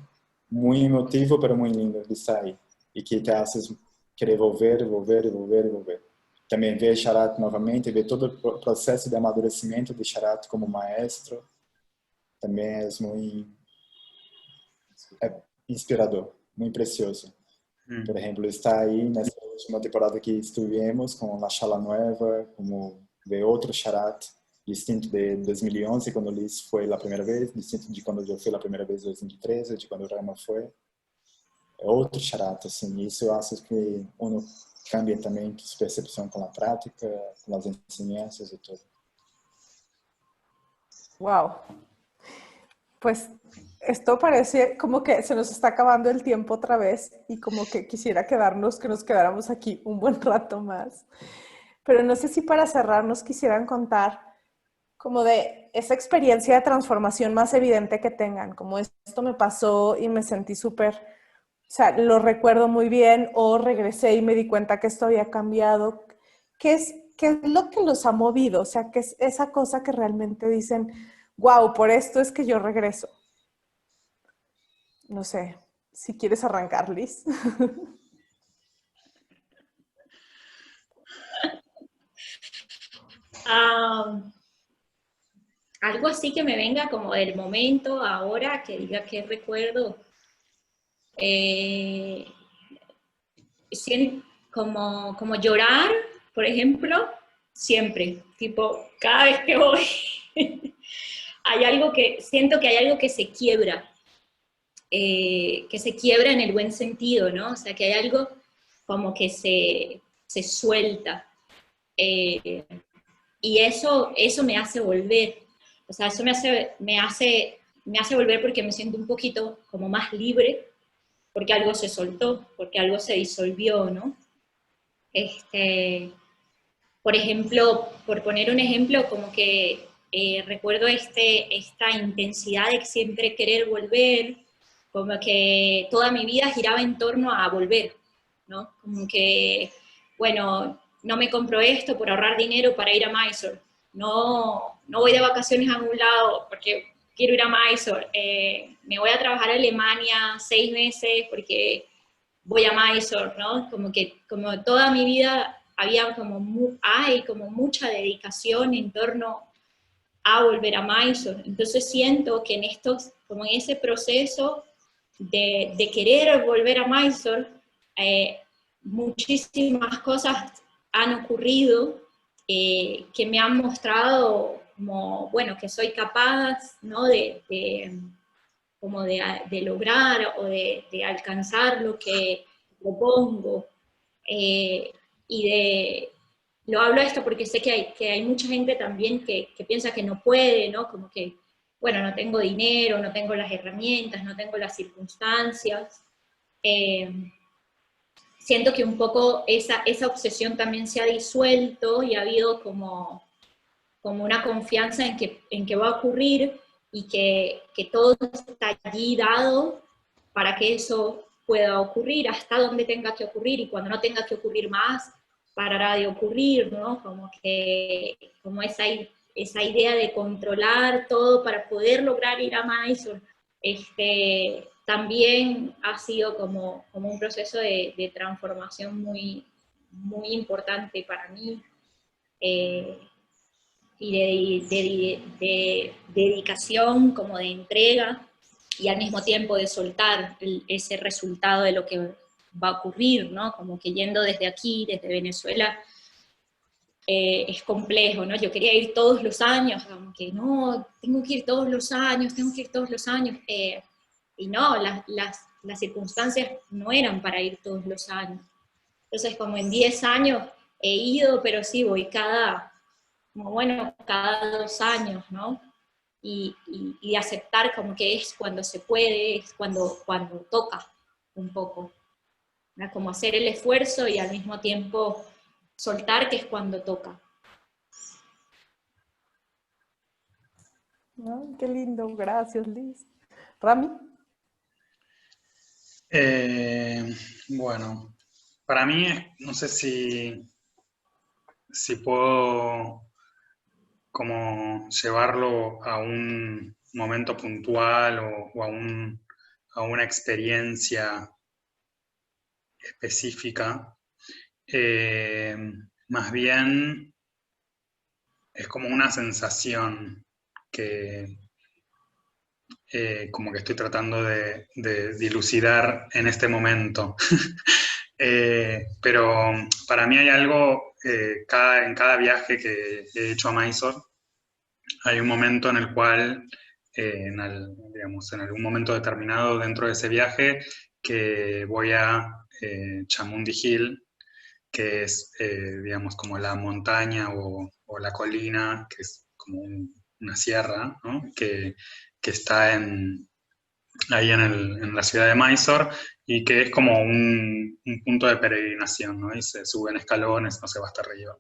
emotivo, pero muy lindo de estar ahí. Y que te haces querer volver, volver, volver, volver. Também ver Sharat novamente, ver todo o processo de amadurecimento de Sharat como maestro, também é muito inspirador, muito precioso. Por exemplo, estar aí nessa última temporada que estivemos com La Shala Nueva, como ver outro Sharat, distinto de 2011, quando Liz foi a primeira vez, distinto de quando eu fui a primeira vez em 2013, de quando Rama foi. É outro Sharat, assim, isso eu acho que uno cambia também sua percepção com a prática, com as enseñanzas e tudo. Wow. Pues esto parece como que se nos está acabando el tiempo otra vez y como que quisiera quedarnos, que nos quedáramos aquí un buen rato más. Pero no sé si para cerrar nos quisieran contar como de esa experiencia de transformación más evidente que tengan, como esto me pasó y me sentí súper, o sea, lo recuerdo muy bien, o regresé y me di cuenta que esto había cambiado. ¿Qué es lo que los ha movido? O sea, ¿qué es esa cosa que realmente dicen, wow, por esto es que yo regreso? No sé, si quieres arrancar, Liz. Algo así que me venga como del momento, ahora, que diga que recuerdo. Como llorar, por ejemplo, siempre, tipo, cada vez que voy, hay algo que, siento que hay algo que se quiebra en el buen sentido, ¿no? O sea, que hay algo como que se suelta. Y eso me hace volver. O sea, eso me hace volver porque me siento un poquito como más libre, porque algo se soltó, porque algo se disolvió, ¿no? Por ejemplo, por poner un ejemplo, como que recuerdo esta intensidad de siempre querer volver, como que toda mi vida giraba en torno a volver, ¿no? Como que, bueno, no me compro esto por ahorrar dinero para ir a Mysore, no voy de vacaciones a algún lado porque quiero ir a Mysore, me voy a trabajar a Alemania 6 meses porque voy a Mysore, ¿no? Como toda mi vida había hay como mucha dedicación en torno a volver a Mysore. Entonces siento que como en ese proceso de querer volver a Mysore, muchísimas cosas han ocurrido que me han mostrado como, bueno, que soy capaz, ¿no? Como de lograr o de alcanzar lo que propongo. Lo hablo esto porque sé que hay mucha gente también que piensa que no puede, ¿no? Como que, bueno, no tengo dinero, no tengo las herramientas, no tengo las circunstancias. Siento que un poco esa obsesión también se ha disuelto y ha habido como una confianza en que va a ocurrir, y que todo está allí dado para que eso pueda ocurrir hasta donde tenga que ocurrir, y cuando no tenga que ocurrir más, parará de ocurrir, ¿no? Como esa idea de controlar todo para poder lograr ir a Mysore, también ha sido como un proceso de transformación muy, muy importante para mí. Y de dedicación, como de entrega, y al mismo tiempo de soltar ese resultado de lo que va a ocurrir, ¿no? Como que yendo desde aquí, desde Venezuela, es complejo, ¿no? Yo quería ir todos los años, como que no, tengo que ir todos los años, y no, las circunstancias no eran para ir todos los años. Entonces, como en 10 años he ido, pero sí voy cada 2 años, ¿no? y de aceptar como que es cuando se puede, es cuando toca un poco, ¿no? Como hacer el esfuerzo y al mismo tiempo soltar, que es cuando toca. ¿No? Qué lindo, gracias Liz. Rami. Bueno, para mí, no sé si puedo como llevarlo a un momento puntual o a una experiencia específica. Más bien es como una sensación que como que estoy tratando de dilucidar en este momento. Pero para mí hay algo, en cada viaje que he hecho a Mysore, hay un momento en el cual, digamos, en algún momento determinado dentro de ese viaje, que voy a Chamundi Hill, que es, digamos, como la montaña o la colina, que es como una sierra, ¿no? que está ahí en la ciudad de Mysore, y que es como un punto de peregrinación, ¿no? Y se suben escalones, no se va hasta arriba.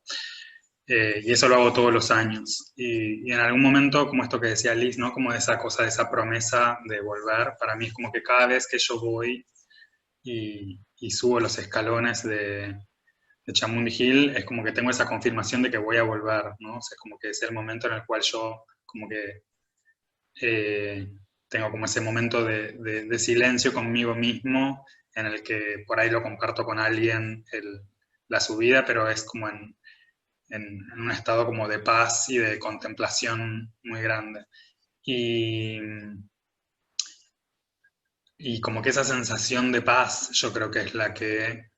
Y eso lo hago todos los años. Y en algún momento, como esto que decía Liz, ¿no? Como esa cosa, de esa promesa de volver, para mí es como que cada vez que yo voy y subo los escalones de Chamundi Hill, es como que tengo esa confirmación de que voy a volver, ¿no? O sea, es como que es el momento en el cual yo como que tengo como ese momento de silencio conmigo mismo, en el que por ahí lo comparto con alguien la subida, pero es como en un estado como de paz y de contemplación muy grande. Y como que esa sensación de paz yo creo que es la que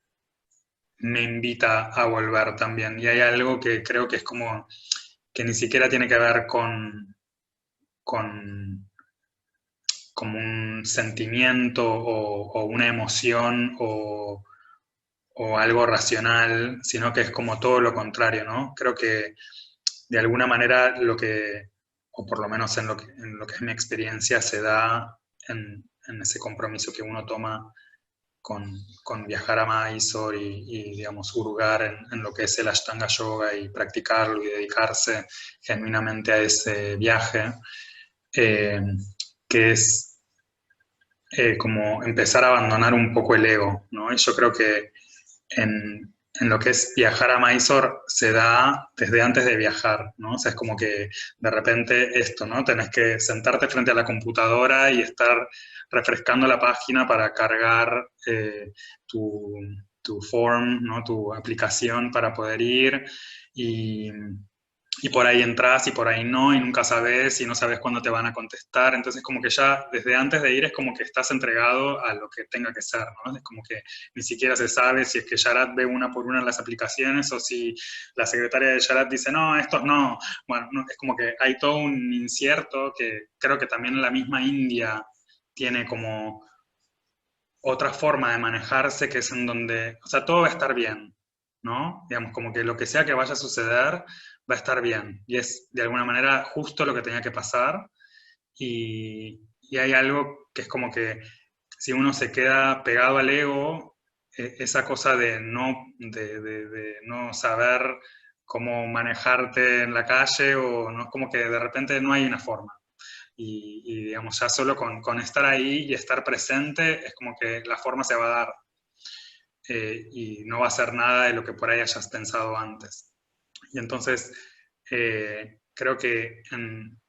me invita a volver también. Y hay algo que creo que es como que ni siquiera tiene que ver con como un sentimiento o una emoción o algo racional, sino que es como todo lo contrario, ¿no? Creo que de alguna manera o por lo menos en lo que es mi experiencia, se da en ese compromiso que uno toma con viajar a Mysore digamos, hurgar en lo que es el Ashtanga Yoga y practicarlo y dedicarse genuinamente a ese viaje, que es como empezar a abandonar un poco el ego, ¿no? Y yo creo que en lo que es viajar a Mysore se da desde antes de viajar, ¿no? O sea, es como que de repente esto, ¿no? Tenés que sentarte frente a la computadora y estar refrescando la página para cargar tu form, ¿no? Tu aplicación para poder ir, y por ahí entras y por ahí no, y nunca sabes y no sabes cuándo te van a contestar. Entonces como que ya desde antes de ir es como que estás entregado a lo que tenga que ser, ¿no? Es como que ni siquiera se sabe si es que Yarat ve una por una las aplicaciones o si la secretaria de Yarat dice, no, estos no. Bueno, no, es como que hay todo un incierto que creo que también la misma India tiene como otra forma de manejarse, que es en donde, o sea, todo va a estar bien, ¿no? Digamos, como que lo que sea que vaya a suceder va a estar bien, y es de alguna manera justo lo que tenía que pasar, y hay algo que es como que si uno se queda pegado al ego, esa cosa de no saber cómo manejarte en la calle, o no, como que de repente no hay una forma. Digamos, ya solo con estar ahí y estar presente, es como que la forma se va a dar. Y no va a ser nada de lo que por ahí hayas pensado antes. Y entonces, creo que en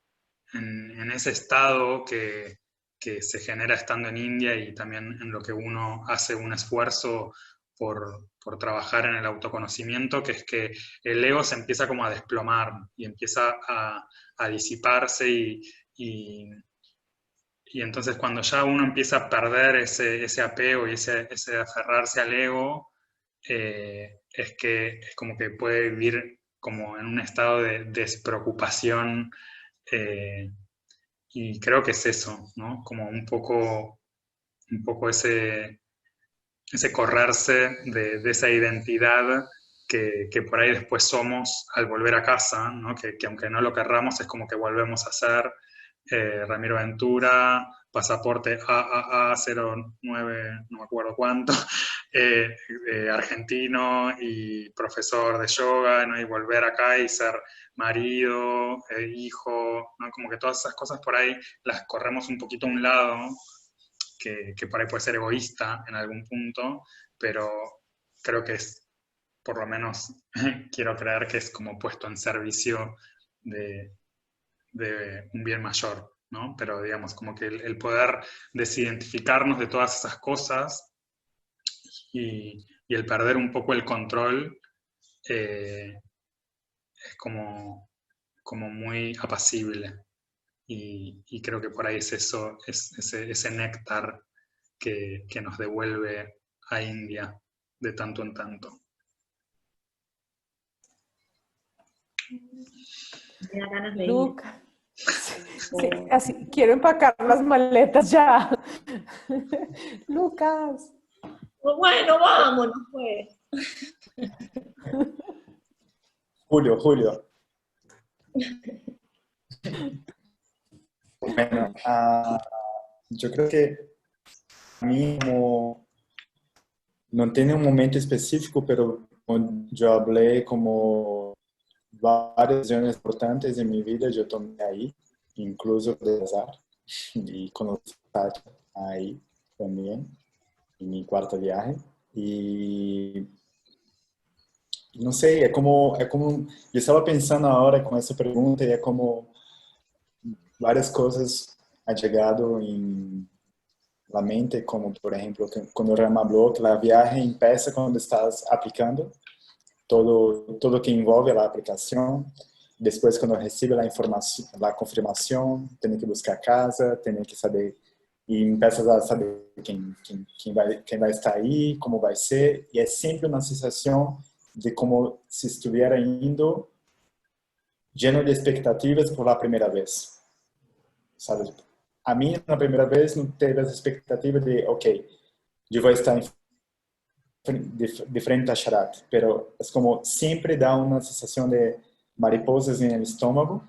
ese estado que se genera estando en India, y también en lo que uno hace un esfuerzo por trabajar en el autoconocimiento, que es que el ego se empieza como a desplomar y empieza a disiparse, y entonces cuando ya uno empieza a perder ese apego y ese aferrarse al ego, es que es como que puede vivir como en un estado de despreocupación, y creo que es eso, ¿no? Como un poco ese correrse de esa identidad que por ahí después somos al volver a casa, ¿no? Que aunque no lo querramos, es como que volvemos a ser, Ramiro Ventura, pasaporte AAA09, no me acuerdo cuánto, argentino y profesor de yoga, ¿no? Y volver acá y ser marido, hijo, ¿no? Como que todas esas cosas por ahí las corremos un poquito a un lado, que por ahí puede ser egoísta en algún punto, pero creo que es, por lo menos quiero creer que es como puesto en servicio de un bien mayor, ¿no? Pero digamos, como que el poder desidentificarnos de todas esas cosas y el perder un poco el control es como muy apacible. Y creo que por ahí es eso, es ese néctar que nos devuelve a India de tanto en tanto. Me da ganas de ir. Luca. Sí, así, quiero empacar las maletas ya. Lucas. Bueno, vámonos pues. Julio. Bueno, yo creo que a mí como, no tiene un momento específico, pero yo hablé como varias decisiones importantes en mi vida, yo tomé ahí, incluso de azar, y conocí a Tati ahí también, en mi cuarto viaje. Y no sé, yo estaba pensando ahora con esa pregunta y es como varias cosas han llegado en la mente, como por ejemplo, cuando Rama habló que la viaje empieza cuando estás aplicando, todo que envolve la aplicación. Después, cuando recibe la información, la confirmación, tiene que buscar casa, tiene que saber, y empiezas a saber quién va a estar ahí, cómo va a ser, y es siempre una sensación de como si estuviera indo lleno de expectativas por la primera vez, ¿sabes? A mí, la primera vez, no teve as expectativas de, ok, yo voy a estar de frente a Sharat, pero es como siempre da una sensación de mariposas en el estómago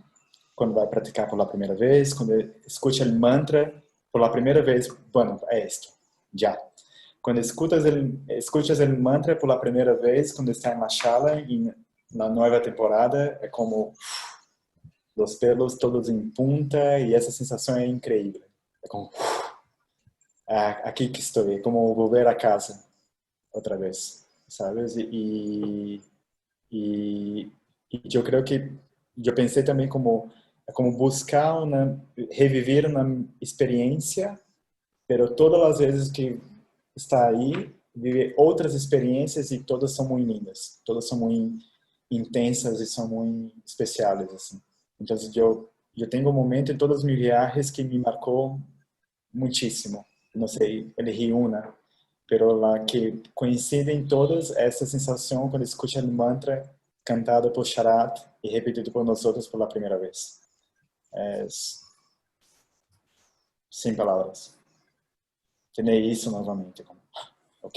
cuando va a practicar por la primera vez, cuando escucha el mantra por la primera vez, bueno, es esto, ya. Cuando escuchas el mantra por la primera vez, cuando está en la sala, en la nueva temporada, es como los pelos todos en punta y esa sensación es increíble. Es como, aquí que estoy, es como volver a casa otra vez, ¿sabes? Y yo creo que yo pensé también como buscar revivir una experiencia, pero todas las veces que está ahí, vive otras experiencias y todas son muy lindas, todas son muy intensas y son muy especiales, así. Entonces yo tengo un momento en todos mis viajes que me marcó muchísimo. No sé, elegí una, pero la que coincide en todas es esa sensación cuando escucha el mantra cantado por Sharat y repetido por nosotros por la primera vez. Es sin palabras. Tener eso nuevamente, como, ok,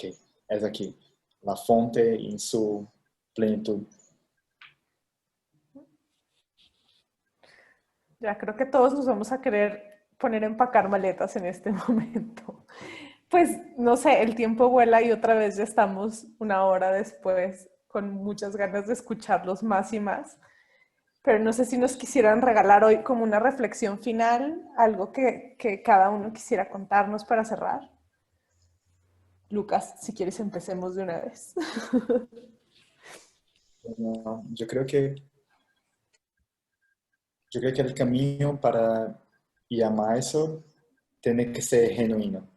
es aquí, la fonte en su plenitud. Ya creo que todos nos vamos a querer poner a empacar maletas en este momento. Pues no sé, el tiempo vuela y otra vez ya estamos una hora después con muchas ganas de escucharlos más y más. Pero no sé si nos quisieran regalar hoy como una reflexión final, algo que cada uno quisiera contarnos para cerrar. Lucas, si quieres empecemos de una vez. Bueno, yo creo que el camino para ir a Mysore tiene que ser genuino.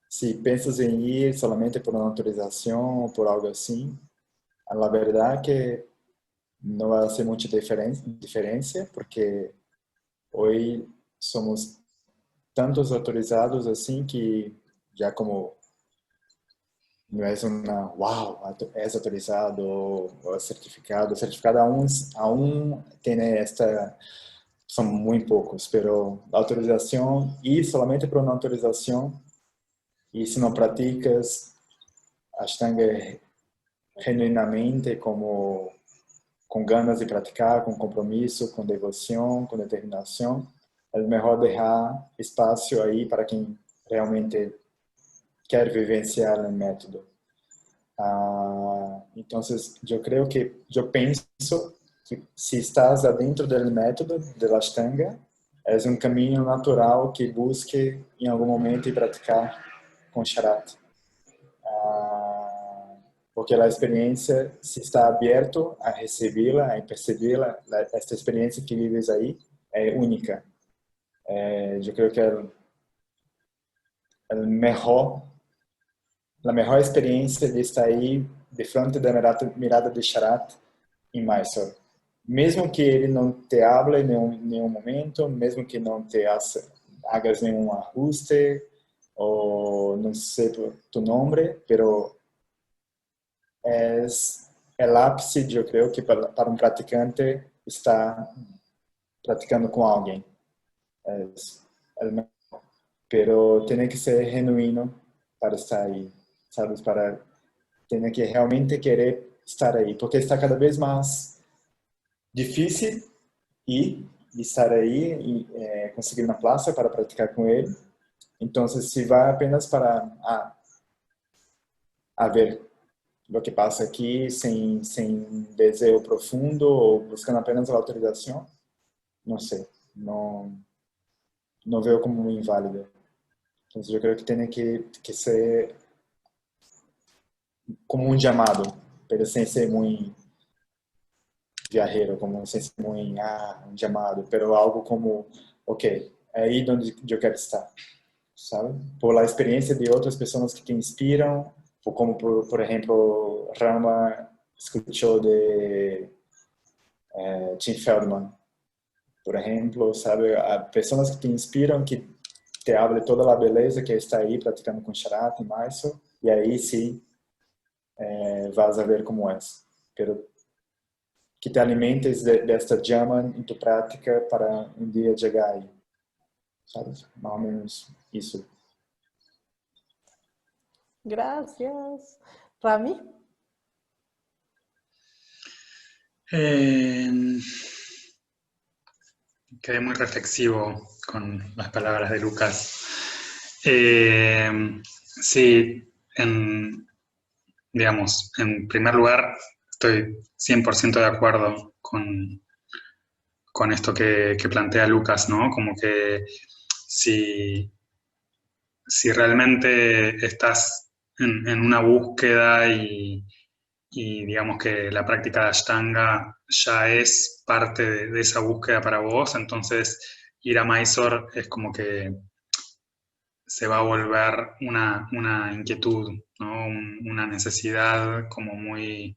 Si piensas en ir solamente por una autorización o por algo así, la verdad que no va a hacer mucha diferencia porque hoy somos tantos autorizados así que ya como no es una, wow, es autorizado o es certificado. Certificado aún tiene son muy pocos, pero la autorización y solamente por una autorización y si no practicas Ashtanga genuinamente como con ganas de practicar, con compromiso, con devoción, con determinación, es mejor dejar espacio ahí para quien realmente quer vivenciar el método. Entonces, yo pienso que si estás adentro del método de la Ashtanga, es un camino natural que busque en algún momento practicar con Sharat. Porque la experiencia, si está abierto a recibirla, a percibirla, esta experiencia que vives ahí es única. Yo creo que el mejor la mejor experiencia de estar aí de frente da mirada de Sharat em Mysore. Mesmo que ele não te hable em nenhum momento, mesmo que não te hagas nenhum ajuste, ou não sei tu nome, pero é o ápice, eu creio que para um praticante estar praticando com alguém. Pero tem que ser genuíno para estar aí. ¿Sabes? Para tener que realmente querer estar ahí, porque está cada vez más difícil estar ahí y conseguir una plaza para practicar con él. Entonces, si va apenas para a ver lo que pasa aquí sin deseo profundo o buscando apenas la autorización, no sé, no veo como muy inválido. Entonces, yo creo que tiene que ser como un llamado, pero sin ser muy viajero, como sin ser muy, un llamado, pero algo como, ok, es ahí donde yo quiero estar, ¿sabes? Por la experiencia de otras personas que te inspiran, o como por ejemplo, Rama escuchó de Tim Feldman, por ejemplo, ¿sabe? Hay personas que te inspiran, que te hablan toda la belleza que está ahí practicando con Sharat y Mysore, y ahí sí, vas a ver como es. Pero que te alimentes de esta llama en tu práctica para un día llegar ahí. ¿Sabes? Más o menos eso. Gracias. Rami. Quedé muy reflexivo con las palabras de Lucas. Sí, digamos, en primer lugar, estoy 100% de acuerdo con esto que plantea Lucas, ¿no? Como que si realmente estás en una búsqueda y digamos que la práctica de Ashtanga ya es parte de esa búsqueda para vos, entonces ir a Mysore es como que se va a volver una inquietud, ¿no? Una necesidad como muy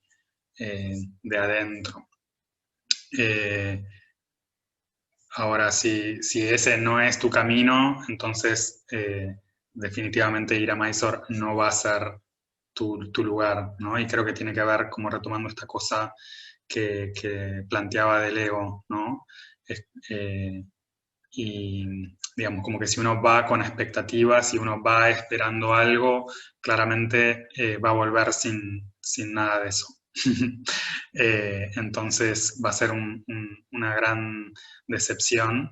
de adentro. Ahora, si ese no es tu camino, entonces definitivamente ir a Mysore no va a ser tu lugar, ¿no? Y creo que tiene que ver, como retomando esta cosa que planteaba del ego, ¿no? Y digamos, como que si uno va con expectativas, si uno va esperando algo, claramente va a volver sin nada de eso. Entonces va a ser una gran decepción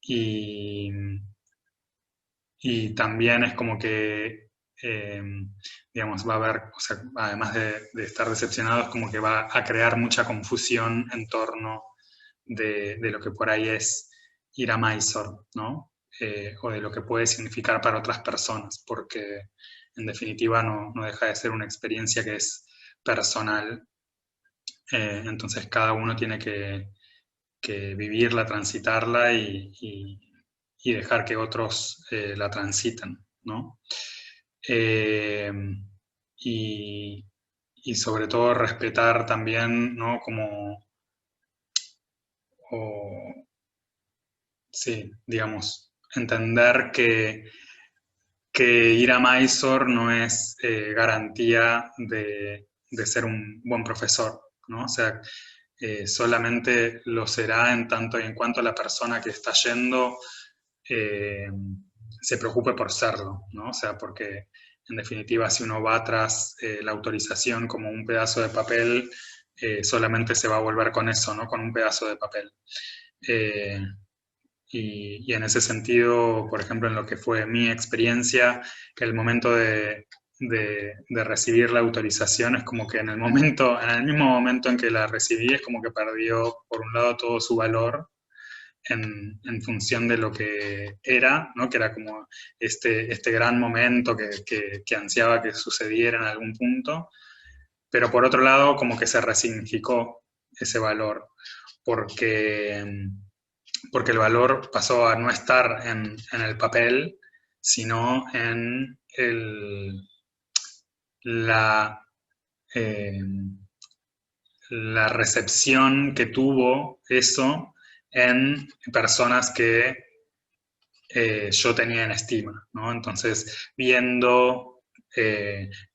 y también es como que, digamos, va a haber, o sea, además de estar decepcionado, es como que va a crear mucha confusión en torno de lo que por ahí es ir a Mysore, ¿no? O de lo que puede significar para otras personas, porque en definitiva no deja de ser una experiencia que es personal. Entonces cada uno tiene que vivirla, transitarla y dejar que otros la transiten, ¿no? Y sobre todo respetar también, ¿no? Como, sí, digamos, entender que ir a Mysore no es garantía de ser un buen profesor, ¿no? O sea, solamente lo será en tanto y en cuanto la persona que está yendo se preocupe por serlo, ¿no? O sea, porque en definitiva si uno va tras la autorización como un pedazo de papel, solamente se va a volver con eso, ¿no? Con un pedazo de papel. Y en ese sentido, por ejemplo, en lo que fue mi experiencia, que el momento de recibir la autorización es como que en el mismo momento en que la recibí, es como que perdió, por un lado, todo su valor en función de lo que era, ¿no? Que era como este gran momento que ansiaba que sucediera en algún punto, pero por otro lado, como que se resignificó ese valor, porque el valor pasó a no estar en el papel, sino en la, eh, la recepción que tuvo eso en personas que yo tenía en estima, ¿no? Entonces, viendo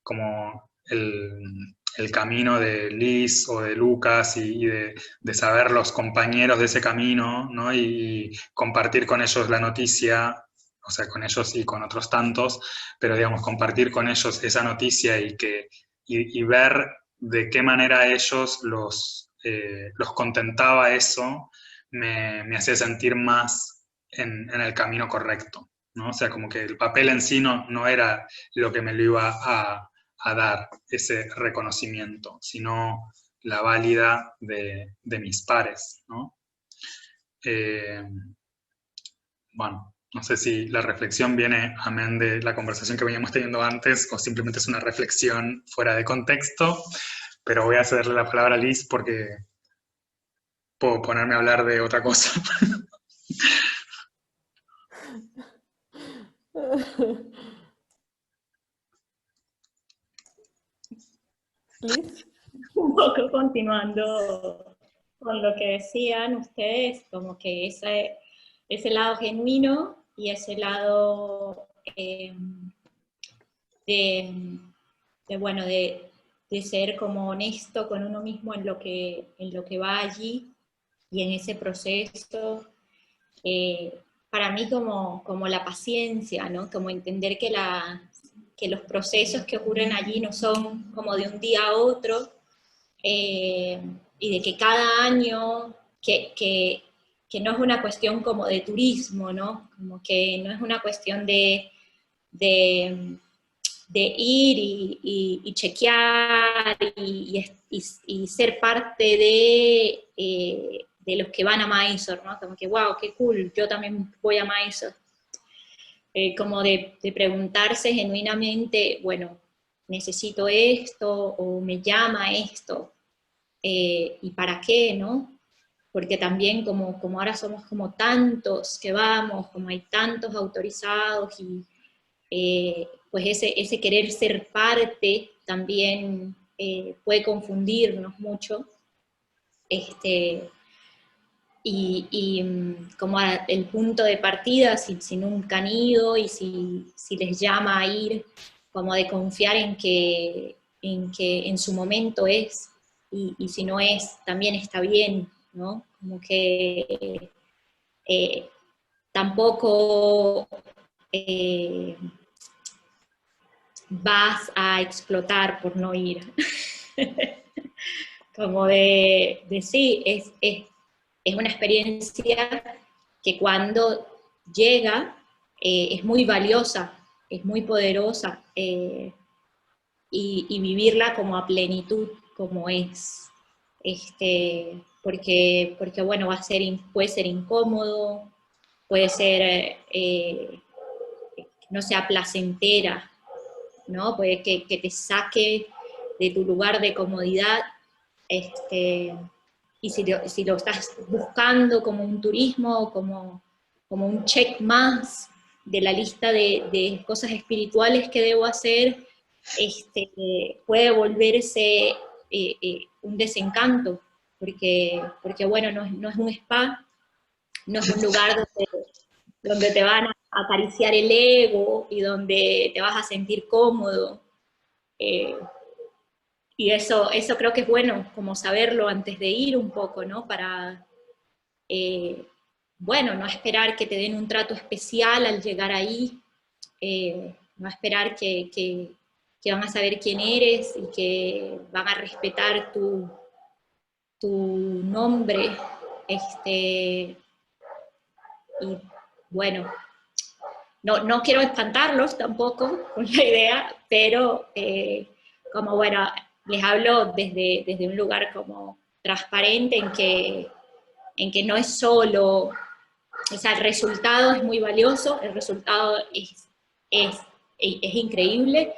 como el camino de Liz o de Lucas y de saber los compañeros de ese camino, ¿no? Y compartir con ellos la noticia, o sea, con ellos y con otros tantos, pero digamos, compartir con ellos esa noticia y ver de qué manera ellos los contentaba eso, me hacía sentir más en el camino correcto, ¿no? O sea, como que el papel en sí no era lo que me lo iba a dar, ese reconocimiento, sino la válida de mis pares, ¿no? Bueno, no sé si la reflexión viene amén de la conversación que veníamos teniendo antes o simplemente es una reflexión fuera de contexto, pero voy a cederle la palabra a Liz porque puedo ponerme a hablar de otra cosa. Liz. Un poco continuando con lo que decían ustedes, como que ese lado genuino y ese lado de, bueno, de ser como honesto con uno mismo en lo que va allí y en ese proceso, para mí como la paciencia, ¿no? Como entender que los procesos que ocurren allí no son como de un día a otro, y de que cada año, que no es una cuestión como de turismo, ¿no? Como que no es una cuestión de, de ir y chequear y ser parte de los que van a Mysore, ¿no? Como que, wow, qué cool, yo también voy a Mysore. Como de preguntarse genuinamente, bueno, necesito esto o me llama esto, y para qué, ¿no? Porque también como ahora somos como tantos que vamos, como hay tantos autorizados y pues ese querer ser parte también puede confundirnos mucho, como el punto de partida, si nunca han ido y si les llama a ir, como de confiar en que en su momento es, y si no es, también está bien, ¿no? Como que tampoco vas a explotar por no ir. Como de sí, es una experiencia que cuando llega es muy valiosa, es muy poderosa, y vivirla como a plenitud, como es. Porque bueno, puede ser incómodo, puede ser, no sea placentera, ¿no? Puede que te saque de tu lugar de comodidad, y si lo estás buscando como un turismo, como un check más de la lista de cosas espirituales que debo hacer, puede volverse un desencanto, porque bueno, no es un spa, no es un lugar donde te van a acariciar el ego y donde te vas a sentir cómodo. Y eso creo que es bueno, como saberlo antes de ir un poco, ¿no? Para, bueno, no esperar que te den un trato especial al llegar ahí, no esperar que van a saber quién eres y que van a respetar tu nombre, y bueno, no quiero espantarlos tampoco con la idea, pero como bueno, les hablo desde un lugar como transparente en que no es solo, o sea, el resultado es muy valioso, el resultado es increíble,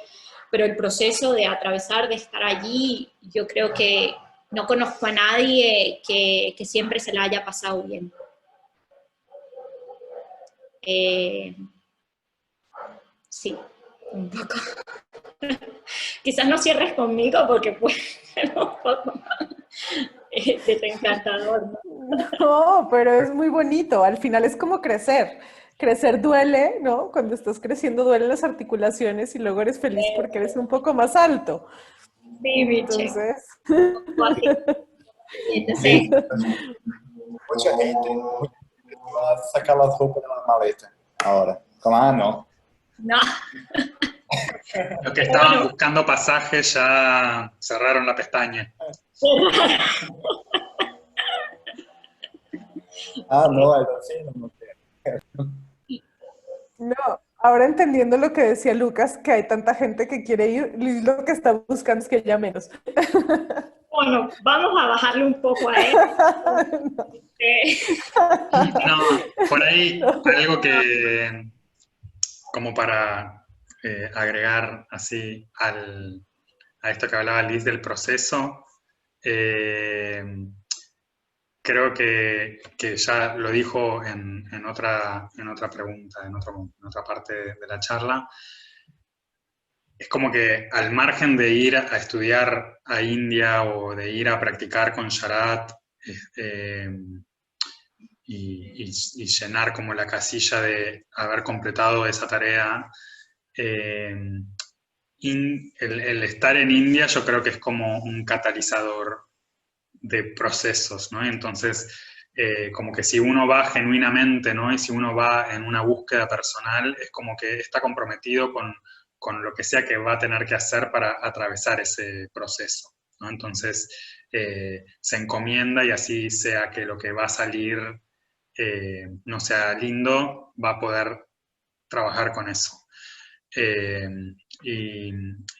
pero el proceso de atravesar, de estar allí, yo creo que no conozco a nadie que siempre se la haya pasado bien. Sí, un poco. Quizás no cierres conmigo porque puede ser un poco desencantador, ¿no? No, pero es muy bonito. Al final es como crecer. Crecer duele, ¿no? Cuando estás creciendo duelen las articulaciones y luego eres feliz porque eres un poco más alto. Sí, Miche. Entonces, Entonces, Sí, mucha gente va a sacar las ropas de la maleta ahora. Como, no. no. Los que estaban Bueno, buscando pasajes ya cerraron la pestaña. No, es así, no quiero. no, ahora entendiendo lo que decía Lucas, que hay tanta gente que quiere ir, Luis lo que está buscando es que haya menos. bueno, vamos a bajarle un poco a él. No, por ahí algo que, como para agregar así a esto que hablaba Liz del proceso, eh, creo que ya lo dijo en otra pregunta, en otra parte de la charla. Es como que al margen de ir a estudiar a India o de ir a practicar con Sharat eh, y llenar como la casilla de haber completado esa tarea, el estar en India yo creo que es como un catalizador de procesos, ¿no? Entonces, como que si uno va genuinamente, ¿no? Y si uno va en una búsqueda personal, es como que está comprometido con lo que sea que va a tener que hacer para atravesar ese proceso, ¿no? Entonces, se encomienda y así sea que lo que va a salir no sea lindo, va a poder trabajar con eso. Eh, y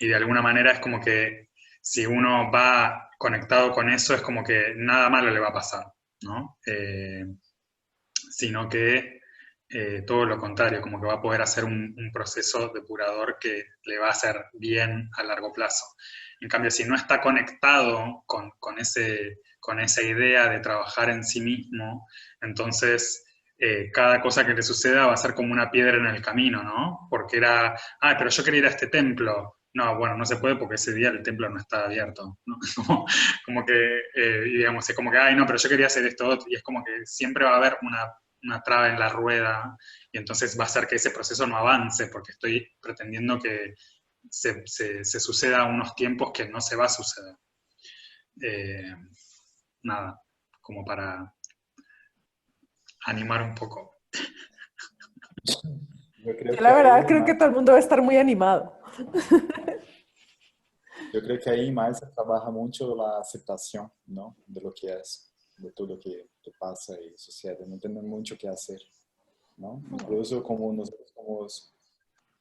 de alguna manera es como que si uno va conectado con eso, es como que nada malo le va a pasar, ¿no? Sino que todo lo contrario, como que va a poder hacer un proceso depurador que le va a hacer bien a largo plazo. En cambio, si no está conectado con esa idea de trabajar en sí mismo, entonces cada cosa que le suceda va a ser como una piedra en el camino, ¿no? Porque era, pero yo quería ir a este templo. No, bueno, no se puede porque ese día el templo no está abierto, ¿no? Como que, digamos, es como que, no, pero yo quería hacer esto otro, y es como que siempre va a haber una traba en la rueda, y entonces va a hacer que ese proceso no avance, porque estoy pretendiendo que se suceda a unos tiempos que no se va a suceder. Nada, como para animar un poco. Yo creo Yo que la verdad ahí creo que todo el mundo va a estar muy animado. yo creo que ahí más se trabaja mucho la aceptación, ¿no? De lo que es, de todo que pasa y sucede. No tenemos mucho que hacer, ¿no? Incluso como nosotros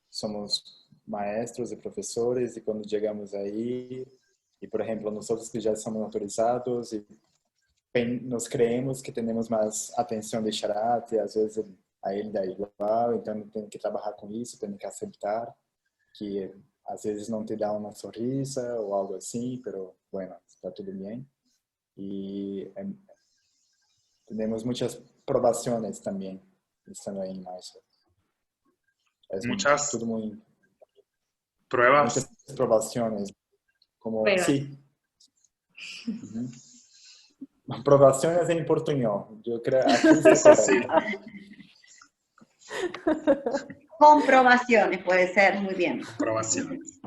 somos maestros y profesores y cuando llegamos ahí, y por ejemplo, nosotros que ya somos autorizados y nos creemos que tenemos más atención de Sharat y às vezes a ele dá igual, então tem que trabalhar com isso, tem que aceitar que às vezes não te dá uma sonrisa ou algo assim, pero bueno, está tudo bem. E temos muitas provações também estando aí em março. Muchas tudo muito, pruebas. muchas provações, como Pruebas. sí. Provações em portuñol. Eu creo aquí está correcto. Comprobaciones, puede ser, muy bien. Comprobaciones.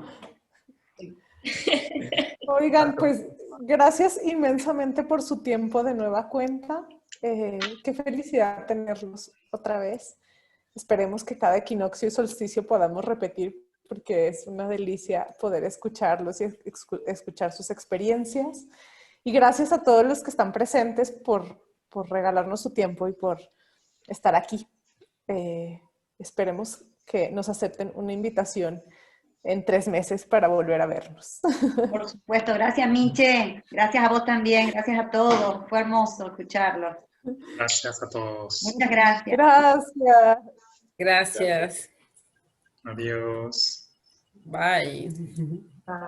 Oigan, pues gracias inmensamente por su tiempo de nueva cuenta. Qué felicidad tenerlos otra vez. Esperemos que cada equinoccio y solsticio podamos repetir porque es una delicia poder escucharlos y escuchar sus experiencias. Y gracias a todos los que están presentes por regalarnos su tiempo y por estar aquí. Esperemos que nos acepten una invitación en 3 meses para volver a vernos. Por supuesto, gracias Miche, gracias a vos también, gracias a todos, fue hermoso escucharlos. Gracias a todos. Muchas gracias. Gracias. Gracias. Adiós. Bye. Bye.